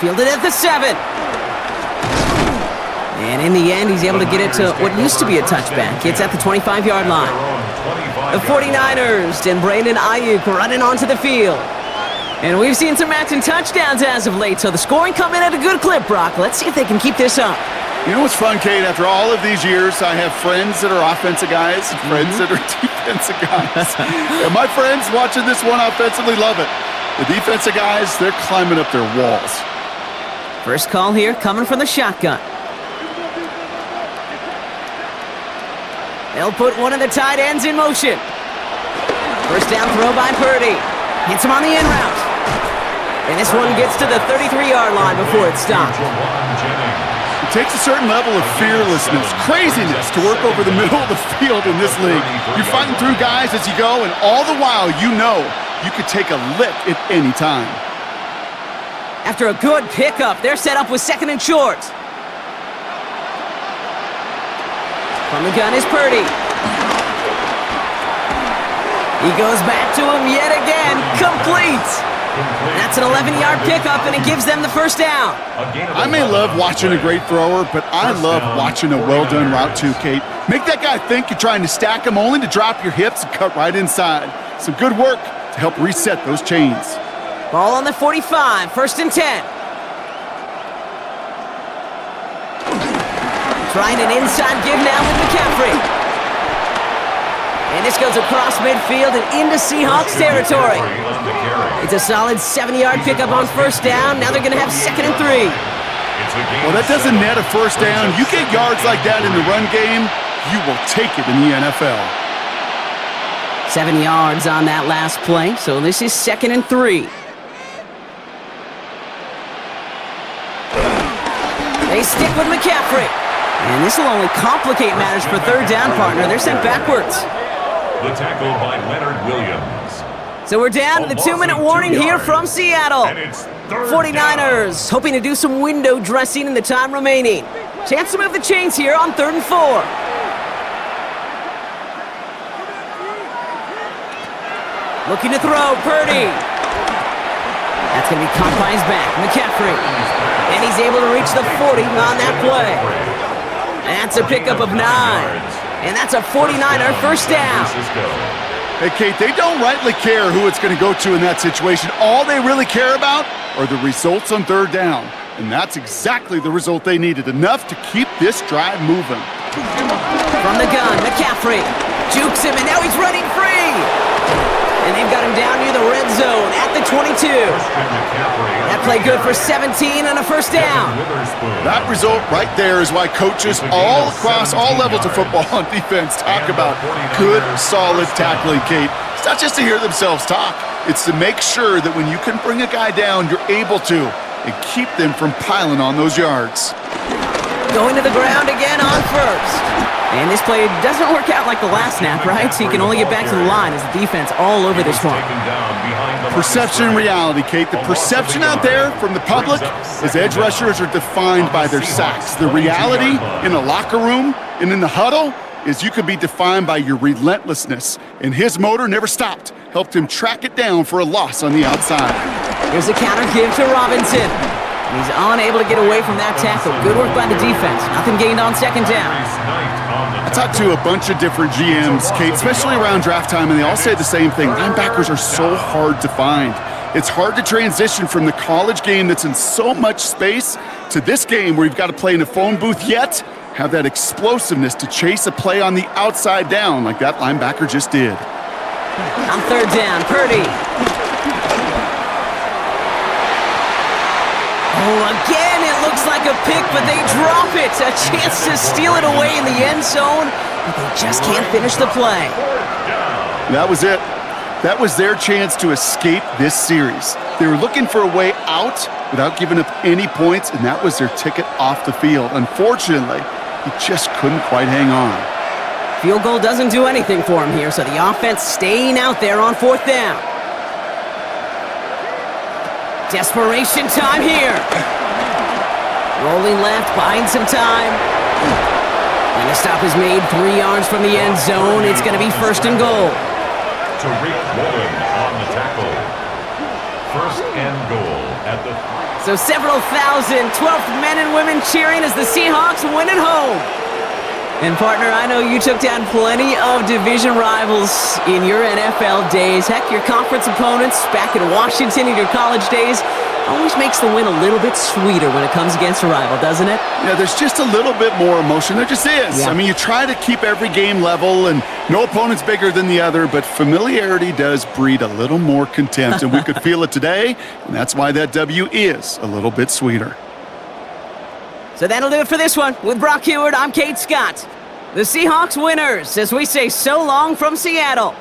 Fielded at the 7. And in the end, he's able to get it to what used to be a touchback. It's at the 25-yard line. The 49ers and Brandon Ayuk running onto the field. And we've seen some matching touchdowns as of late, so the scoring coming at a good clip, Brock. Let's see if they can keep this up. You know what's fun, Kate? After all of these years, I have friends that are offensive guys and friends that are defensive guys. And my friends watching this one offensively love it. The defensive guys, they're climbing up their walls. First call here coming from the shotgun. They'll put one of the tight ends in motion. First down throw by Purdy. Hits him on the in route. And this one gets to the 33-yard line before it stopped. It takes a certain level of fearlessness, craziness to work over the middle of the field in this league. You're fighting through guys as you go, and all the while you know you could take a lick at any time. After a good pickup, they're set up with 2nd and short. From the gun is Purdy. He goes back to him yet again, complete. That's an 11-yard pickup, and it gives them the first down. I may love watching a great thrower, but I love watching a well-done route too, Kate. Make that guy think you're trying to stack him only to drop your hips and cut right inside. Some good work to help reset those chains. Ball on the 45, 1st and 10. Trying an inside give now with McCaffrey. And this goes across midfield and into Seahawks territory. It's a solid 70-yard pickup on 1st down. Now they're going to have 2nd and 3. Well, that doesn't net a 1st down. You get yards like that in the run game, you will take it in the NFL. 7 yards on that last play, so this is 2nd and 3. They stick with McCaffrey. And this will only complicate matters for 3rd down, partner. They're sent backwards. The tackle by Leonard Williams. So we're down to the 2-minute warning here from Seattle. 49ers hoping to do some window dressing in the time remaining. Chance to move the chains here on 3rd and 4. Looking to throw, Purdy. That's going to be caught by his back, McCaffrey. And he's able to reach the 40 on that play. That's a pickup of 9. And that's a 49er 1st down. Hey, Kate, they don't rightly care who it's going to go to in that situation. All they really care about are the results on 3rd down. And that's exactly the result they needed, enough to keep this drive moving. From the gun, McCaffrey jukes him, and now he's running free. And they've got him down near the red zone at the 22. That play good for 17 and a 1st down. That result right there is why coaches all across all levels of football on defense talk about good, solid tackling, Kate. It's not just to hear themselves talk. It's to make sure that when you can bring a guy down, you're able to, and keep them from piling on those yards. Going to the ground again on 1st. And this play doesn't work out like the last snap, right? So you can only get back to the line as the defense all over this one. Perception and reality, Kate. The perception out there from the public is edge rushers are defined by their sacks. The reality in a locker room and in the huddle is you can be defined by your relentlessness. And his motor never stopped. Helped him track it down for a loss on the outside. Here's a counter give to Robinson. He's unable to get away from that tackle. Good work by the defense. Nothing gained on 2nd down. I talked to a bunch of different GMs, Kate, especially around draft time, and they all say the same thing. Linebackers are so hard to find. It's hard to transition from the college game that's in so much space to this game where you've got to play in a phone booth, yet have that explosiveness to chase a play on the outside down like that linebacker just did. On 3rd down, Purdy. Oh, again, it looks like a pick, but they drop it. A chance to steal it away in the end zone, but they just can't finish the play. That was it. That was their chance to escape this series. They were looking for a way out without giving up any points, and that was their ticket off the field. Unfortunately, he just couldn't quite hang on. Field goal doesn't do anything for him here, so the offense staying out there on 4th down. Desperation time here. Rolling left, buying some time. And the stop is made 3 yards from the end zone. It's going to be 1st and goal. Tariq Woolen on the tackle. 1st and goal at the... So several thousand 12th men and women cheering as the Seahawks win at home. And partner, I know you took down plenty of division rivals in your NFL days. Heck, your conference opponents back in Washington in your college days. Always makes the win a little bit sweeter when it comes against a rival, doesn't it? Yeah, there's just a little bit more emotion. There just is. Yeah. I mean, you try to keep every game level, and no opponent's bigger than the other, but familiarity does breed a little more contempt, and we could feel it today, and that's why that W is a little bit sweeter. So that'll do it for this one. With Brock Heward, I'm Kate Scott. The Seahawks winners, as we say so long from Seattle.